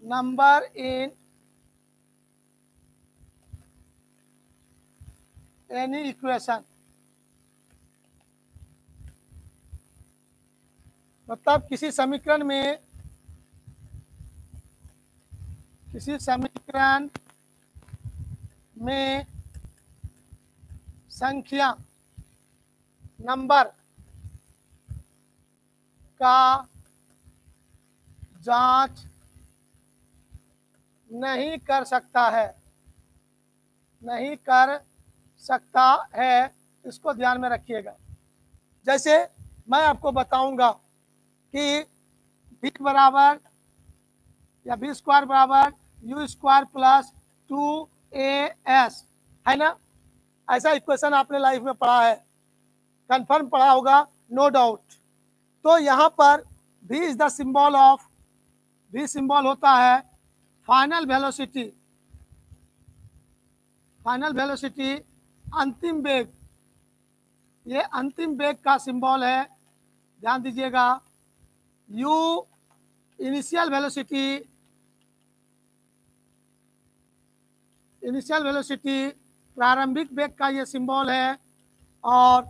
number in any equation। मतलब किसी समीकरण में संख्या नंबर का जांच नहीं कर सकता है, नहीं कर सकता है। इसको ध्यान में रखिएगा। जैसे मैं आपको बताऊंगा कि b बराबर या b स्क्वायर बराबर u स्क्वायर प्लस 2as है ना, ऐसा इक्वेशन आपने लाइफ में पढ़ा है, कंफर्म पढ़ा होगा, नो डाउट। तो यहाँ पर v is the symbol of, v symbol होता है फाइनल वेलोसिटी, फाइनल वेलोसिटी अंतिम वेग, ये अंतिम वेग का सिंबल है, ध्यान दीजिएगा। u initial velocity, initial velocity प्रारंभिक वेग का ये सिंबल है, और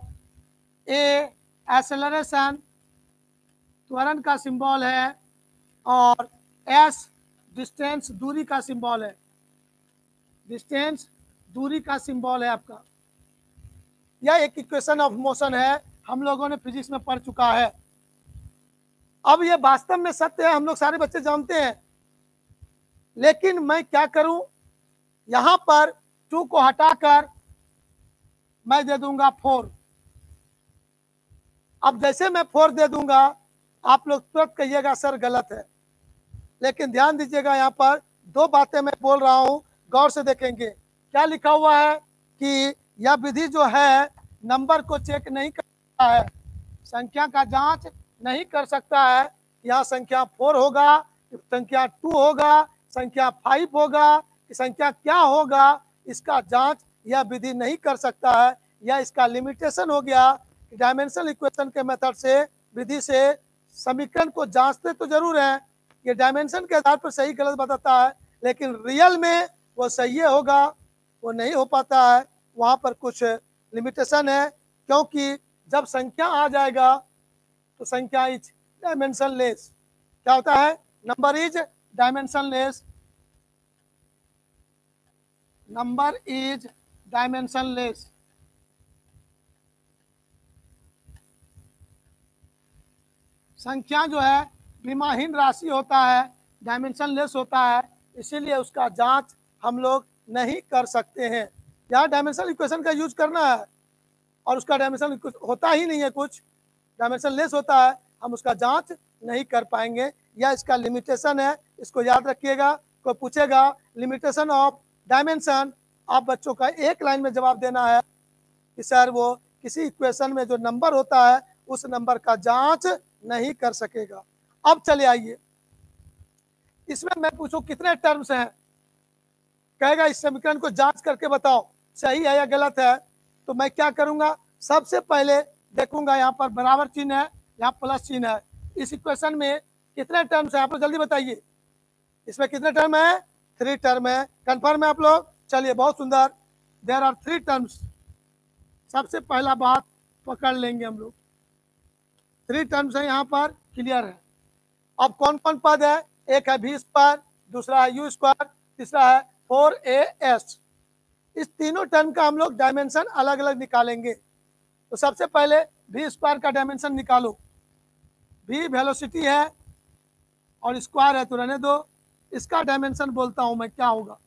a एक्सेलरेशन त्वरण का सिंबल है, और s डिस्टेंस दूरी का सिंबल है, डिस्टेंस दूरी का सिंबल है आपका। यह एक इक्वेशन ऑफ मोशन है, हम लोगों ने फिजिक्स में पढ़ चुका है। अब ये वास्तव में सत्य है, हम लोग सारे बच्चे जानते हैं, लेकिन मैं क्या करूं, यहां पर 2 को हटाकर मैं दे दूंगा 4। अब जैसे मैं 4 दे दूंगा आप लोग तुरंत कहिएगा सर गलत है, लेकिन ध्यान दीजिएगा, यहाँ पर 2 बातें मैं बोल रहा हूं, गौर से देखेंगे। क्या लिखा हुआ है कि यह विधि जो है नंबर को चेक नहीं करता है, संख्या का जांच नहीं कर सकता है। यहाँ संख्या 4 होगा, संख्या 2 होगा, संख्या 5 होगा, संख्या क्या होगा, इसका जांच यह विधि नहीं कर सकता है। यह इसका लिमिटेशन हो गया कि डायमेंशनल इक्वेशन के मेथड से, विधि से समीकरण को जांचते तो जरूर हैं, ये डायमेंशन के आधार पर सही गलत बताता है, लेकिन रियल में वो सही होगा वो नहीं हो पाता है, वहाँ पर कुछ लिमिटेशन है। क्योंकि जब संख्या आ जाएगा तो संख्या इज डायमेंशनलेस। क्या होता है? Number is dimensionless. Number is dimensionless. संख्या जो है विमाहीन राशि होता है, डायमेंशनलेस होता है, इसीलिए उसका जांच हम लोग नहीं कर सकते हैं। यहाँ डायमेंशनल इक्वेशन का यूज करना है और उसका डायमेंशन होता ही नहीं है, कुछ डायमेंशनलेस होता है, हम उसका जांच नहीं कर पाएंगे। या इसका लिमिटेशन है, इसको याद रखिएगा। कोई पूछेगा लिमिटेशन ऑफ डायमेंशन, आप बच्चों का एक लाइन में जवाब देना है कि सर वो किसी इक्वेशन में जो नंबर होता है उस नंबर का जांच नहीं कर सकेगा। अब चले आइए, इसमें मैं पूछूं कितने टर्म्स हैं, कहेगा इस समीकरण को जांच करके बताओ सही है या गलत है। तो मैं क्या करूंगा, सबसे पहले देखूंगा यहाँ पर बराबर चिन्ह है, यहाँ प्लस चिन्ह है। इस इक्वेशन में कितने टर्म्स हैं आप लोग जल्दी बताइए। इसमें कितने टर्म है, 3 टर्म है। कंफर्म है आप लोग? चलिए बहुत सुंदर, देयर आर 3 टर्म्स। सबसे पहला बात पकड़ लेंगे हम लोग, 3 टर्म्स है यहाँ पर, क्लियर है। अब कौन कौन पद है, एक है v स्क्वायर, दूसरा है u स्क्वायर, तीसरा है 4as। इस तीनों टर्म का हम लोग डायमेंशन अलग अलग निकालेंगे। तो सबसे पहले v स्क्वायर का डायमेंशन निकालो। v वेलोसिटी है और स्क्वायर है तो रहने दो, इसका डायमेंशन बोलता हूं मैं क्या होगा।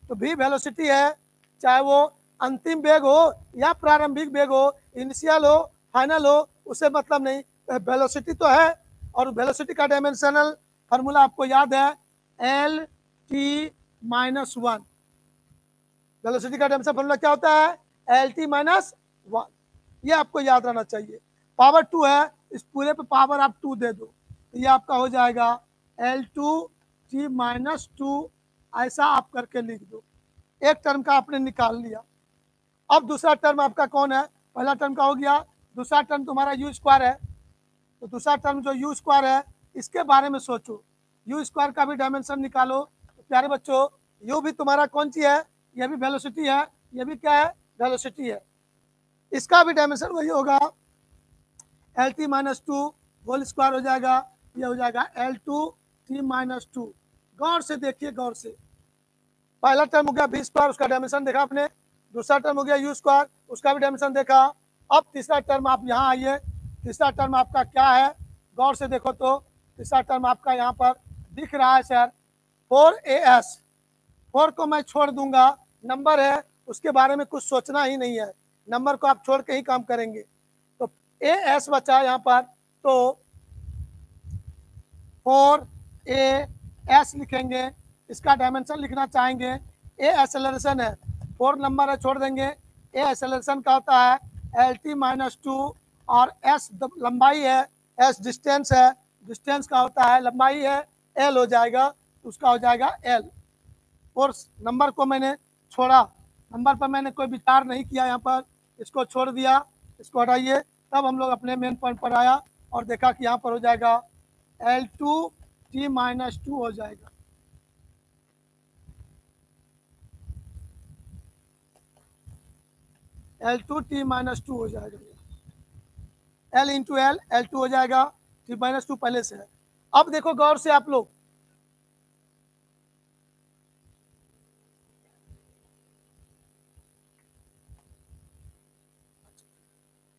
तो v वेलोसिटी है, चाहे वो अंतिम वेग हो या प्रारंभिक वेग हो, इनिशियल हो फाइनल हो, उससे मतलब नहीं, वेलोसिटी तो है। और वेलोसिटी का डायमेंशनल फार्मूला आपको याद है, LT-1। वेलोसिटी का डायमेंशन फार्मूला क्या होता है, LT-1। ये आपको याद रहना चाहिए। पावर 2 है, इस पूरे पे पावर आप 2 दे दो, तो ये आपका हो जाएगा L2T-2, ऐसा आप करके लिख दो। एक टर्म का आपने निकाल लिया। अब दूसरा टर्म आपका कौन है, पहला टर्म का हो गया, दूसरा टर्म तुम्हारा u स्क्वायर है। तो दूसरा टर्म जो u स्क्वायर है, इसके बारे में सोचो, u स्क्वायर का भी डायमेंशन निकालो। तो प्यारे बच्चों, u भी तुम्हारा कौन सी है, यह भी वेलोसिटी है, यह भी क्या है, वेलोसिटी है। इसका भी डायमेंशन वही होगा, LT-2 होल स्क्वायर हो जाएगा, यह हो जाएगा L2T-2। गौर से देखिए, गौर से। पहला टर्म हो गया v स्क्वायर, उसका डायमेंशन देखा आपने। दूसरा टर्म हो गया u स्क्वायर, उसका भी डायमेंशन देखा। अब तीसरा टर्म आप यहाँ आइए, तीसरा टर्म आपका क्या है, गौर से देखो। तो तीसरा टर्म आपका यहाँ पर दिख रहा है सर, 4as। 4 को मैं छोड़ दूंगा, नंबर है उसके बारे में कुछ सोचना ही नहीं है, नंबर को आप छोड़ के ही काम करेंगे। तो as बचा यहाँ पर, तो 4as लिखेंगे। इसका डायमेंशन लिखना चाहेंगे, ए एक्सेलरेशन है, 4 नंबर है छोड़ देंगे। ए एक्सेलरेशन का होता है LT-2 और s लंबाई है, s डिस्टेंस है, डिस्टेंस का होता है लंबाई है, l हो जाएगा, उसका हो जाएगा l। और नंबर को मैंने छोड़ा, नंबर पर मैंने कोई विचार नहीं किया, यहाँ पर इसको छोड़ दिया, इसको हटाइए। तब हम लोग अपने मेन पॉइंट पर आया और देखा कि यहाँ पर हो जाएगा L2T-2 हो जाएगा। L2T-2 हो जाएगा, L इंटू L, L2 हो जाएगा, T-2 पहले से है। अब देखो गौर से आप लोग,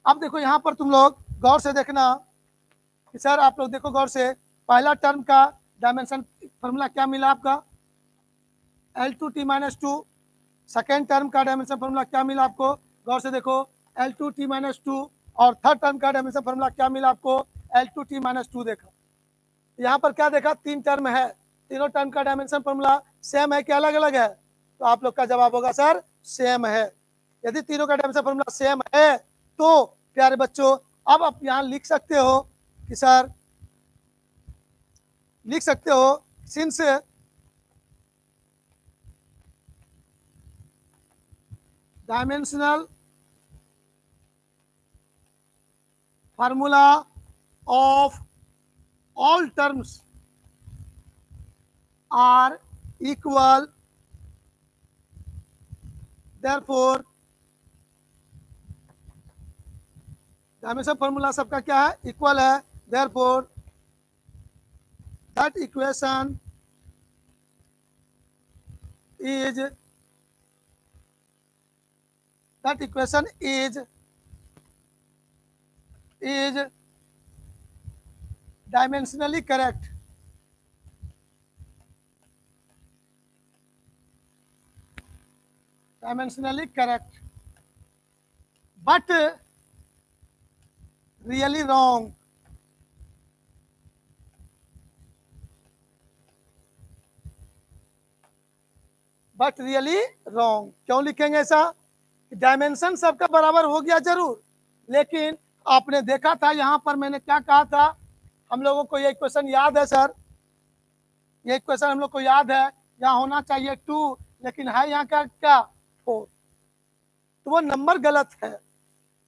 अब देखो यहाँ पर तुम लोग गौर से देखना कि सर आप लोग देखो गौर से, पहला टर्म का डायमेंशन फॉर्मूला क्या मिला आपका, L2T-2। सेकेंड टर्म का डायमेंशन फॉर्मूला क्या मिला आपको, गौर से देखो, L2T-2। और थर्ड टर्म का डायमेंशन फॉर्मूला क्या मिला आपको, L2T-2 देखा। यहाँ पर क्या देखा, 3 टर्म है, तीनों टर्म का डायमेंशन फॉर्मूला सेम है कि अलग अलग है। तो आप लोग का जवाब होगा सर सेम है। यदि तीनों का डायमेंशन फॉर्मूला सेम है तो प्यारे बच्चों, अब आप यहाँ लिख सकते हो कि सर, लिख सकते हो since dimensional formula of all terms are equal, therefore dimension formula सबका क्या है, इक्वल है, therefore that equation is that equation is dimensionally correct. Dimensionally correct, but really wrong. But really wrong. क्यों लिखेंगे ऐसा? डायमेंशन सबका बराबर हो गया जरूर, लेकिन आपने देखा था यहाँ पर मैंने क्या कहा था, हम लोगों को ये इक्वेशन याद है सर, ये इक्वेशन हम लोग को याद है, यहाँ होना चाहिए 2, लेकिन है यहाँ का क्या 4, तो वो नंबर गलत है,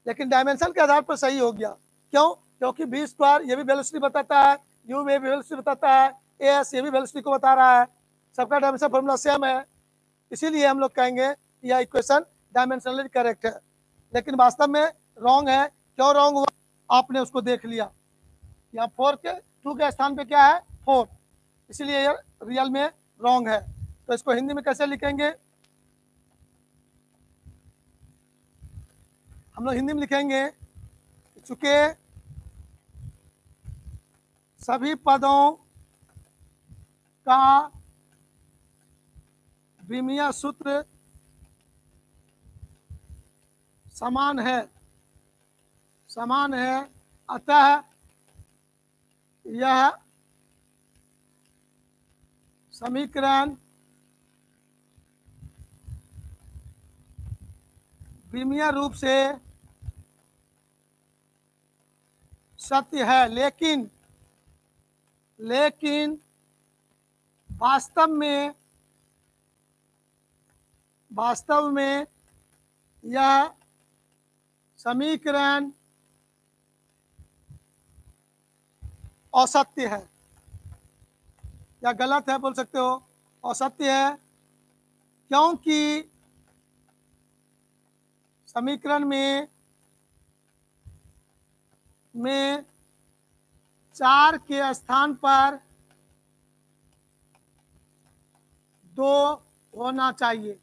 लेकिन डायमेंशन के आधार पर सही हो गया। क्यों? क्योंकि बी स्क्वायर ये भी वेलोसिटी बताता है, यू भी वेलोसिटी बताता है, एस ये भी वेलोसिटी को बता रहा है, सबका डायमेंशन फॉर्मूला सेम है, इसीलिए हम लोग कहेंगे यह इक्वेशन डायमेंशनली करेक्ट है, लेकिन वास्तव में रॉन्ग है। क्यों रॉन्ग हुआ? आपने उसको देख लिया, यहाँ 2 के स्थान पे क्या है 4, इसीलिए यह रियल में रॉन्ग है। तो इसको हिंदी में कैसे लिखेंगे? हम लोग हिंदी में लिखेंगे, चूंकि सभी पदों का विमीय सूत्र समान है, अतः यह समीकरण विमीय रूप से सत्य है, लेकिन वास्तव में यह समीकरण असत्य है, या गलत है बोल सकते हो, असत्य है, क्योंकि समीकरण में 4 के स्थान पर 2 होना चाहिए।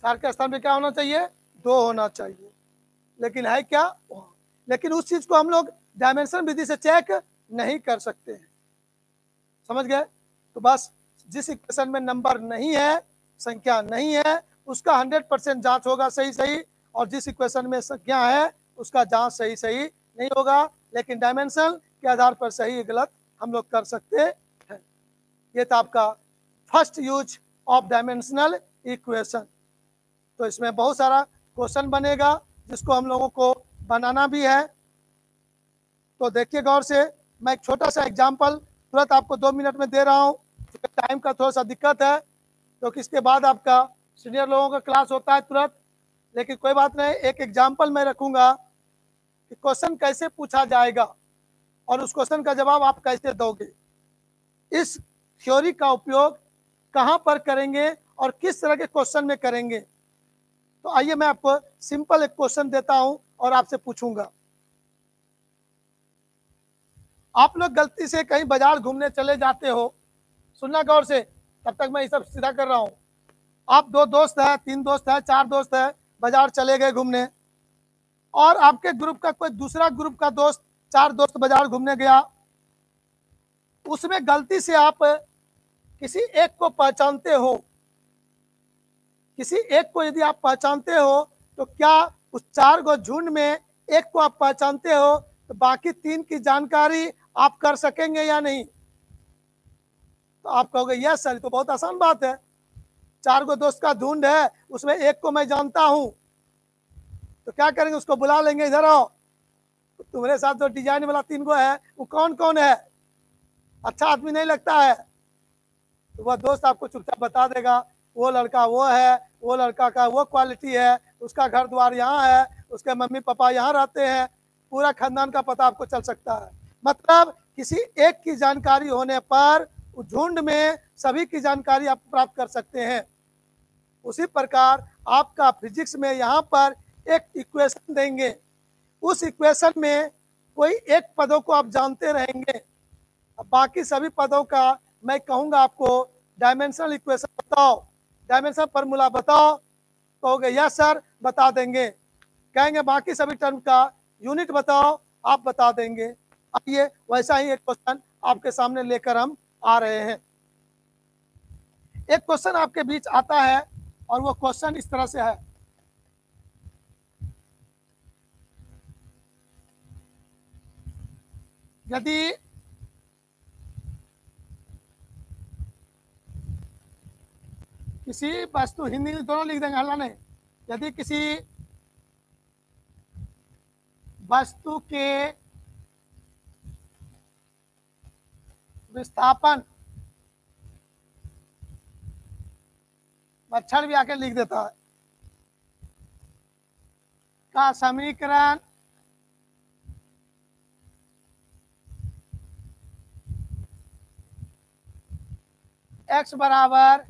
चार के स्थान पे क्या होना चाहिए? 2 होना चाहिए, लेकिन है क्या? लेकिन उस चीज को हम लोग डायमेंशन विधि से चेक नहीं कर सकते हैं, समझ गए? तो बस जिस इक्वेशन में नंबर नहीं है, संख्या नहीं है, उसका 100% जांच होगा सही, और जिस इक्वेशन में संख्या है उसका जांच सही नहीं होगा, लेकिन डायमेंशन के आधार पर सही गलत हम लोग कर सकते हैं। ये था आपका first use of dimensional equation. तो इसमें बहुत सारा क्वेश्चन बनेगा जिसको हम लोगों को बनाना भी है। तो देखिए गौर से, मैं एक छोटा सा एग्जाम्पल तुरंत आपको 2 मिनट में दे रहा हूँ, टाइम का थोड़ा सा दिक्कत है, क्योंकि इसके बाद आपका सीनियर लोगों का क्लास होता है तुरंत, लेकिन कोई बात नहीं, एक एग्जाम्पल मैं रखूँगा कि क्वेश्चन कैसे पूछा जाएगा और उस क्वेश्चन का जवाब आप कैसे दोगे, इस थ्योरी का उपयोग कहाँ पर करेंगे और किस तरह के क्वेश्चन में करेंगे। तो आइए मैं आपको सिंपल एक क्वेश्चन देता हूं और आपसे पूछूंगा। आप लोग गलती से कहीं बाजार घूमने चले जाते हो, सुनना गौर से, तब तक मैं ये सब सीधा कर रहा हूं। आप 2 दोस्त है, 3 दोस्त है, 4 दोस्त है, बाजार चले गए घूमने, और आपके ग्रुप का कोई दूसरा ग्रुप का दोस्त, 4 दोस्त बाजार घूमने गया, उसमें गलती से आप किसी एक को पहचानते हो, किसी एक को यदि आप पहचानते हो, तो क्या उस 4 को झुंड में एक को आप पहचानते हो तो बाकी 3 की जानकारी आप कर सकेंगे या नहीं? तो आप कहोगे यस सर, तो बहुत आसान बात है, 4 को दोस्त का झुंड है, उसमें एक को मैं जानता हूं, तो क्या करेंगे, उसको बुला लेंगे, इधर आओ, तुम्हारे साथ जो डिजाइन वाला 3 को है वो कौन कौन है, अच्छा आदमी नहीं लगता है? तो वह दोस्त आपको चुपचाप बता देगा, वो लड़का वो है, वो लड़का का वो क्वालिटी है, उसका घर द्वार यहाँ है, उसके मम्मी पापा यहाँ रहते हैं, पूरा खानदान का पता आपको चल सकता है। मतलब किसी एक की जानकारी होने पर झुंड में सभी की जानकारी आप प्राप्त कर सकते हैं। उसी प्रकार आपका फिजिक्स में यहाँ पर एक इक्वेशन देंगे, उस इक्वेशन में कोई एक पदों को आप जानते रहेंगे, बाकी सभी पदों का मैं कहूँगा आपको डायमेंशनल इक्वेशन बताओ, डायमेंशनल फार्मूला बताओ, कहोगे यस सर बता देंगे। कहेंगे बाकी सभी टर्म का यूनिट बताओ, आप बता देंगे। आइए वैसा ही एक क्वेश्चन आपके सामने लेकर हम आ रहे हैं। एक क्वेश्चन आपके बीच आता है और वो क्वेश्चन इस तरह से है, यदि किसी वस्तु, हिंदी दोनों लिख देंगे, हल्ला नहीं, यदि किसी वस्तु के विस्थापन, मच्छर भी आके लिख देता है, का समीकरण x बराबर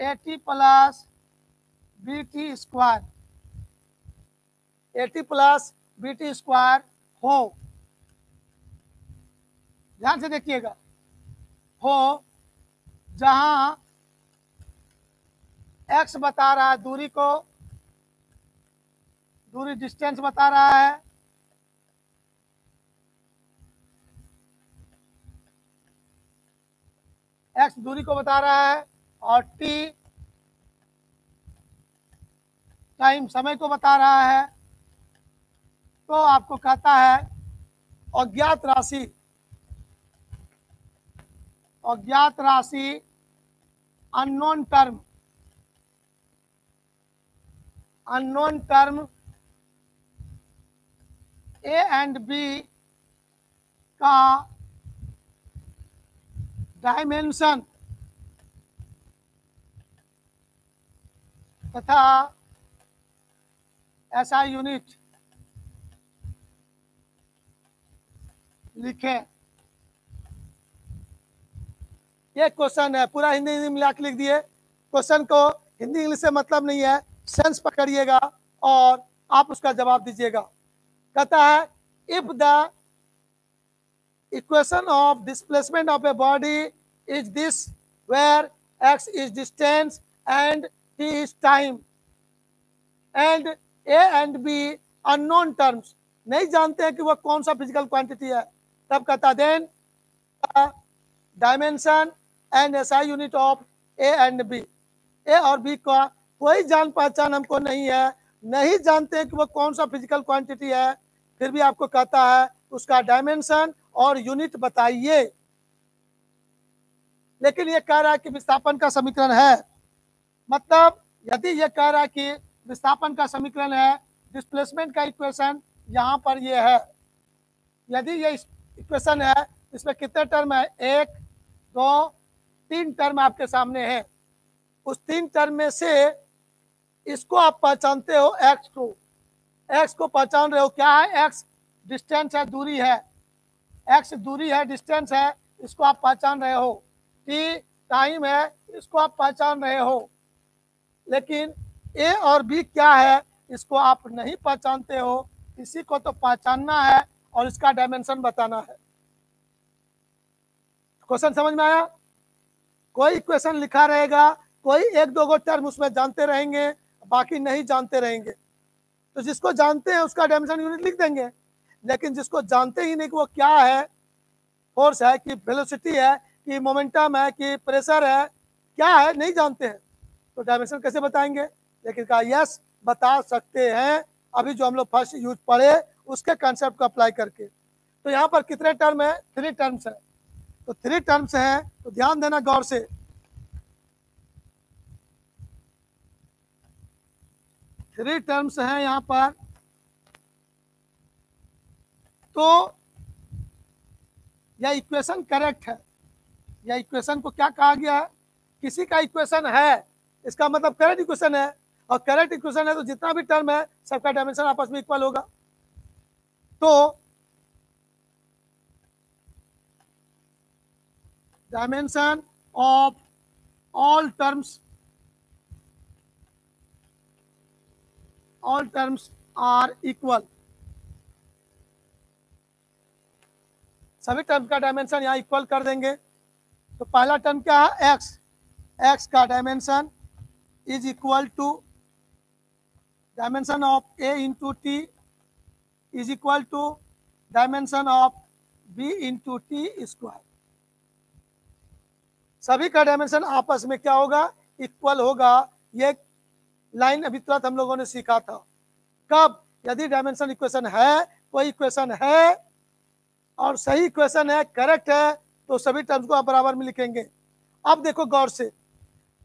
AT plus BT square, AT plus BT square हो, ध्यान से देखिएगा, हो जहां x बता रहा है दूरी को, दूरी डिस्टेंस बता रहा है, x दूरी को बता रहा है और t टाइम समय को बता रहा है, तो आपको कहता है अज्ञात राशि, अज्ञात राशि unknown term, unknown term a and b का डायमेंशन तथा SI यूनिट लिखें। ये क्वेश्चन है, पूरा हिंदी इंग्लिश मिला के लिख दिए। क्वेश्चन को हिंदी इंग्लिश से मतलब नहीं है, सेंस पकड़िएगा और आप उसका जवाब दीजिएगा। कहता है if the equation of displacement of a body is this where x is distance and t is time and a and b unknown terms, नहीं जानते हैं कि वह कौन सा फिजिकल क्वांटिटी है, तब कहता then dimension and SI unit of a and b, a और बी का कोई जान पहचान हमको नहीं है, नहीं जानते हैं कि वो कौन सा फिजिकल क्वांटिटी है, फिर भी आपको कहता है उसका डायमेंशन और यूनिट बताइए। लेकिन ये कह रहा है कि विस्थापन का समीकरण है, मतलब यदि ये कह रहा है कि विस्थापन का समीकरण है, डिस्प्लेसमेंट का इक्वेशन यहाँ पर ये है, यदि ये इक्वेशन है इसमें कितने टर्म है, 1 2 3 टर्म आपके सामने हैं, उस 3 टर्म में से इसको आप पहचानते हो, x को पहचान रहे हो, क्या है, x डिस्टेंस है, दूरी है, x दूरी है, डिस्टेंस है, इसको आप पहचान रहे हो, t टाइम है, इसको आप पहचान रहे हो, लेकिन a और b क्या है इसको आप नहीं पहचानते हो, इसी को तो पहचानना है और इसका डायमेंशन बताना है। क्वेश्चन समझ में आया? कोई इक्वेशन लिखा रहेगा, कोई 1-2 गो टर्म उसमें जानते रहेंगे, बाकी नहीं जानते रहेंगे, तो जिसको जानते हैं उसका डायमेंशन यूनिट लिख देंगे, लेकिन जिसको जानते ही नहीं कि वो क्या है, फोर्स है कि वेलोसिटी है कि मोमेंटम है कि प्रेशर है, क्या है, नहीं जानते हैं, तो डायमेंशन कैसे बताएंगे? लेकिन कहा यस बता सकते हैं, अभी जो हम लोग फर्स्ट यूज पढ़े उसके कंसेप्ट को अप्लाई करके। तो यहाँ पर कितने टर्म है, 3 टर्म्स है, तो 3 टर्म्स हैं, तो ध्यान देना गौर से, 3 टर्म्स हैं यहाँ पर। तो यह इक्वेशन करेक्ट है, यह इक्वेशन को क्या कहा गया है, किसी का इक्वेशन है, इसका मतलब करेक्ट इक्वेशन है, और करेक्ट इक्वेशन है तो जितना भी टर्म है सबका डायमेंशन आपस में इक्वल होगा। तो dimension of all terms are equal, सभी टर्म्स का डायमेंशन यहाँ इक्वल कर देंगे। तो पहला टर्म क्या है, एक्स। एक्स का dimension is equal to dimension of a into t is equal to dimension of b into t square. सभी का डायमेंशन आपस में क्या होगा, इक्वल होगा। ये लाइन अभी तुरंत हम लोगों ने सीखा था। कब, यदि डायमेंशन इक्वेशन है, कोई इक्वेशन है और सही इक्वेशन है, करेक्ट है, तो सभी टर्म्स को आप बराबर में लिखेंगे। अब देखो गौर से,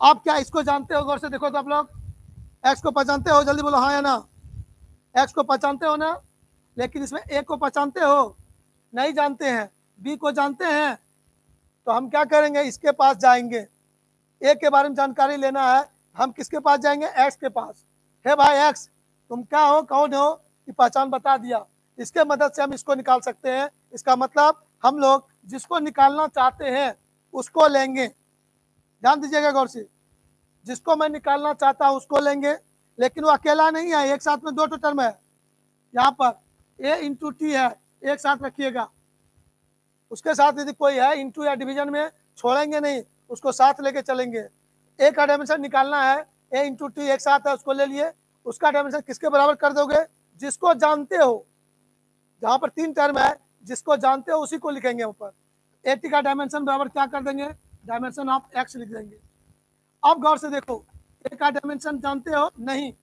आप क्या इसको जानते हो, गौर से देखो तो आप लोग एक्स को पहचानते हो, जल्दी बोलो हाँ या ना। एक्स को पहचानते हो ना, लेकिन इसमें ए को पहचानते हो, नहीं जानते हैं। बी को जानते हैं, तो हम क्या करेंगे, इसके पास जाएंगे। ए के बारे में जानकारी लेना है, हम किसके पास जाएंगे, एक्स के पास। हे भाई एक्स, तुम क्या हो, कौन हो, कि पहचान बता दिया। इसके मदद से हम इसको निकाल सकते हैं। इसका मतलब हम लोग जिसको निकालना चाहते हैं उसको लेंगे। ध्यान दीजिएगा गौर से, जिसको मैं निकालना चाहता हूं उसको लेंगे, लेकिन वो अकेला नहीं है, एक साथ में दो टर्म है। यहाँ पर ए इंटू टी है, एक साथ रखिएगा। उसके साथ यदि कोई है इंटू या डिवीजन में छोड़ेंगे नहीं, उसको साथ लेके चलेंगे। ए का डायमेंशन निकालना है, ए इंटू टी एक साथ है, उसको ले लिए। उसका डायमेंशन किसके बराबर कर दोगे, जिसको जानते हो। जहां पर तीन टर्म है, जिसको जानते हो उसी को लिखेंगे ऊपर। ए टी का डायमेंशन बराबर क्या कर देंगे, डायमेंशन ऑफ एक्स लिख देंगे। अब गौर से देखो, ए का डायमेंशन जानते हो नहीं,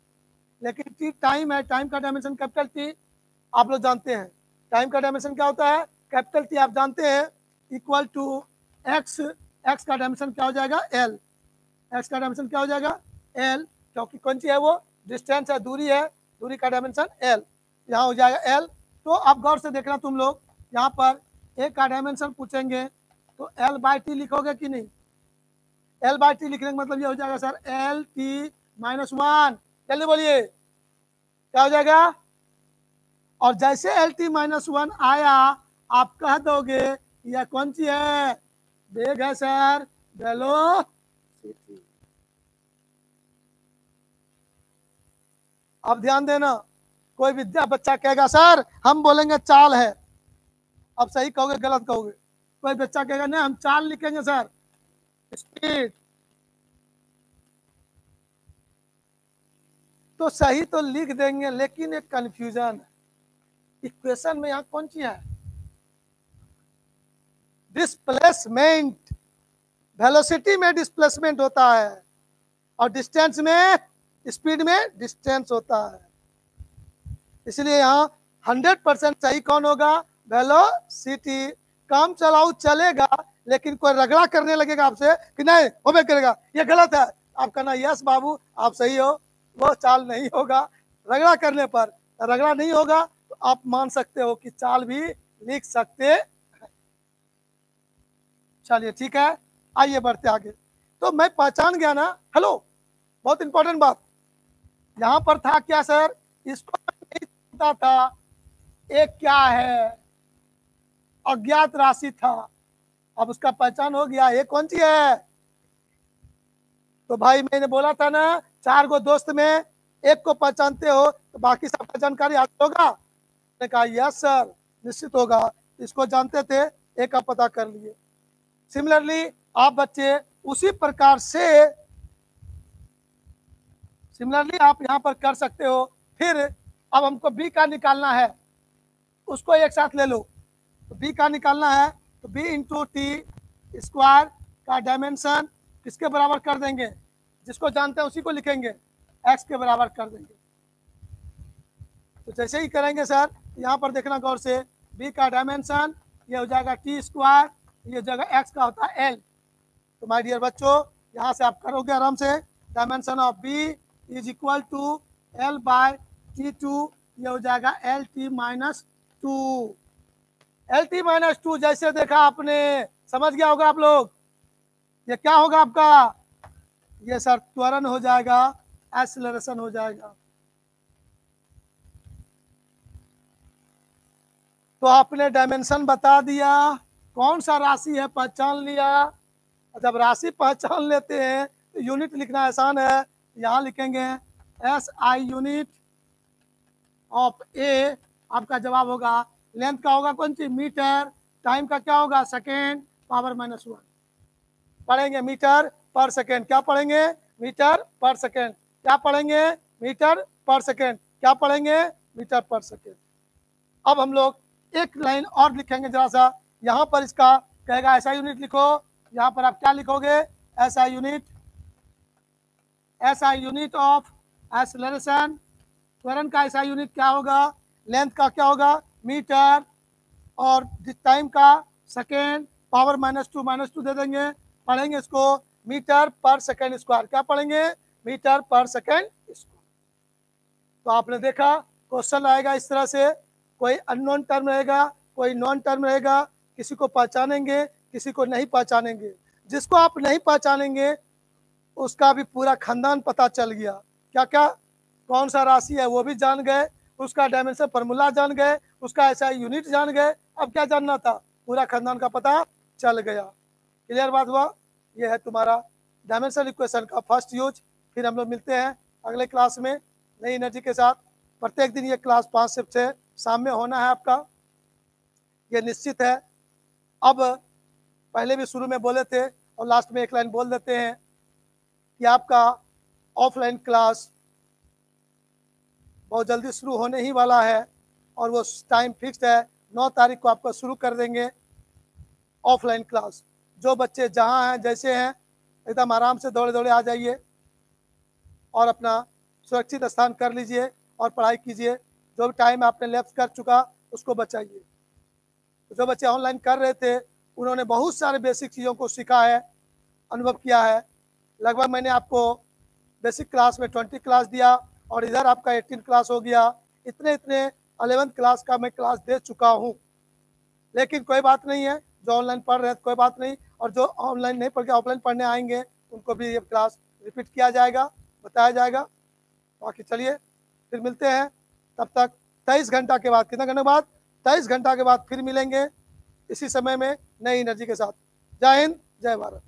लेकिन टी टाइम है, टाइम का डायमेंशन कैपिटल टी आप लोग जानते हैं। टाइम का डायमेंशन क्या होता है, कैपिटल टी आप जानते हैं, इक्वल टू एक्स। एक्स का डायमेंशन क्या हो जाएगा, एल। एक्स का डायमेंशन क्या हो जाएगा, एल, क्योंकि कौन सी है वो, डिस्टेंस है, दूरी है, दूरी का डायमेंशन एल, यहाँ हो जाएगा एल। तो आप गौर से देखना तुम लोग, यहाँ पर ए का डायमेंशन पूछेंगे तो एल बाई टी लिखोगे कि नहीं। एल बाई टी लिखने का मतलब ये हो जाएगा sir, L T minus one. जल्दी बोलिए क्या हो जाएगा। और जैसे एल टी माइनस वन आया, आप कह दोगे यह कौन सी है, वेग है सर, वेलोसिटी। अब ध्यान देना, कोई विद्या बच्चा कहेगा सर हम बोलेंगे चाल है, अब सही कहोगे गलत कहोगे। कोई बच्चा कहेगा नहीं हम चाल लिखेंगे सर, स्पीड। तो सही तो लिख देंगे, लेकिन एक कंफ्यूजन है, इक्वेशन में यहाँ कौन सी है, डिस्प्लेसमेंट। वेलोसिटी में डिस्प्लेसमेंट होता है और डिस्टेंस में, स्पीड में डिस्टेंस होता है। इसलिए यहाँ 100% सही कौन होगा, वेलोसिटी। काम चलाऊ चलेगा, लेकिन कोई रगड़ा करने लगेगा आपसे कि नहीं होबे करेगा, ये गलत है, आप कहना यस बाबू आप सही हो, वो चाल नहीं होगा। रगड़ा करने पर, रगड़ा नहीं होगा तो आप मान सकते हो कि चाल भी लिख सकते हैं। चलिए ठीक है, आइए बढ़ते आगे। तो मैं पहचान गया ना, हेलो, बहुत इंपॉर्टेंट बात यहाँ पर था क्या सर, इसको नहीं पता था एक क्या है, अज्ञात राशि था, अब उसका पहचान हो गया, ये कौन सी है। तो भाई मैंने बोला था ना, चार गो दोस्त में एक को पहचानते हो तो बाकी सबका जानकारी आता होगा। मैंने कहा यस सर निश्चित होगा, इसको जानते थे, एक का पता कर लिए। सिमिलरली आप बच्चे उसी प्रकार से, सिमिलरली आप यहाँ पर कर सकते हो। फिर अब हमको बी का निकालना है, उसको एक साथ ले लो। तो बी का निकालना है तो बी इंटू टी स्क्वायर का डायमेंशन किसके बराबर कर देंगे, जिसको जानते हैं उसी को लिखेंगे, एक्स के बराबर कर देंगे। तो जैसे ही करेंगे सर, यहाँ पर देखना गौर से, बी का डायमेंशन ये हो जाएगा टी स्क्वायर, ये जगह एक्स का होता है एल। तो माय डियर बच्चों, यहाँ से आप करोगे आराम से, dimension of b is equal to L by T two, ये हो जाएगा L T minus two. L T minus two जैसे देखा आपने, समझ गया होगा आप लोग, ये क्या होगा आपका, ये सर त्वरण हो जाएगा, एक्सीलरेशन हो जाएगा। तो आपने डायमेंशन बता दिया, कौन सा राशि है पहचान लिया। जब राशि पहचान लेते हैं तो यूनिट लिखना आसान है, यहाँ लिखेंगे एस आई यूनिट ऑफ ए, आपका जवाब होगा, लेंथ का होगा कौन सी, मीटर, टाइम का क्या होगा, सेकेंड, पावर माइनस वन। पढ़ेंगे मीटर पर सेकेंड। क्या पढ़ेंगे? मीटर पर सेकेंड। क्या पढ़ेंगे? मीटर पर सेकेंड। क्या पढ़ेंगे? मीटर पर सेकेंड। अब हम लोग एक लाइन और लिखेंगे जरा सा, यहाँ पर इसका कहेगा ऐसा यूनिट लिखो। यहाँ पर आप क्या लिखोगे? ऐसा यूनिट ऑफ एक्सेलरेशन। त्वरण का ऐसा यूनिट क्या होगा? लेंथ का क्या होगा? मीटर। और टाइम का सेकेंड। पावर -2 दे देंगे। पढ़ेंगे इसको मीटर पर सेकेंड स्क्वायर। क्या पढ़ेंगे? मीटर पर सेकेंड स्क्वायर। तो आपने देखा क्वेश्चन आएगा इस तरह से, कोई अननोन टर्म रहेगा, कोई नॉन टर्म रहेगा, किसी को पहचानेंगे, किसी को नहीं पहचानेंगे। जिसको आप नहीं पहचानेंगे उसका भी पूरा खानदान पता चल गया। क्या क्या? कौन सा राशि है वो भी जान गए, उसका डायमेंशन फार्मूला जान गए, उसका ऐसा यूनिट जान गए। अब क्या जानना था? पूरा खानदान का पता चल गया। क्लियर बात हुआ? ये है तुम्हारा डायमेंशन इक्वेशन का फर्स्ट यूज। फिर हम लोग मिलते हैं अगले क्लास में नई एनर्जी के साथ। प्रत्येक दिन ये क्लास 5 से 6 शाम में होना है आपका, ये निश्चित है। अब पहले भी शुरू में बोले थे और लास्ट में एक लाइन बोल देते हैं कि आपका ऑफलाइन क्लास बहुत जल्दी शुरू होने ही वाला है और वो टाइम फिक्स्ड है। 9 तारीख को आपका शुरू कर देंगे ऑफलाइन क्लास। जो बच्चे जहाँ हैं जैसे हैं एकदम आराम से दौड़े दौड़े आ जाइए और अपना सुरक्षित स्थान कर लीजिए और पढ़ाई कीजिए। जो भी टाइम आपने लैप्स कर चुका उसको बचाइए। जो बच्चे ऑनलाइन कर रहे थे उन्होंने बहुत सारे बेसिक चीज़ों को सीखा है, अनुभव किया है। लगभग मैंने आपको बेसिक क्लास में 20 क्लास दिया और इधर आपका 18 क्लास हो गया। इतने 11th क्लास का मैं क्लास दे चुका हूँ। लेकिन कोई बात नहीं है, जो ऑनलाइन पढ़ रहे हैं कोई बात नहीं, और जो ऑनलाइन नहीं पढ़ के ऑफलाइन पढ़ने आएंगे उनको भी ये क्लास रिपीट किया जाएगा, बताया जाएगा। बाकी चलिए फिर मिलते हैं, तब तक 23 घंटा के बाद, कितना घंटे बाद? 23 घंटा के बाद फिर मिलेंगे इसी समय में नई एनर्जी के साथ। जय हिंद, जय भारत।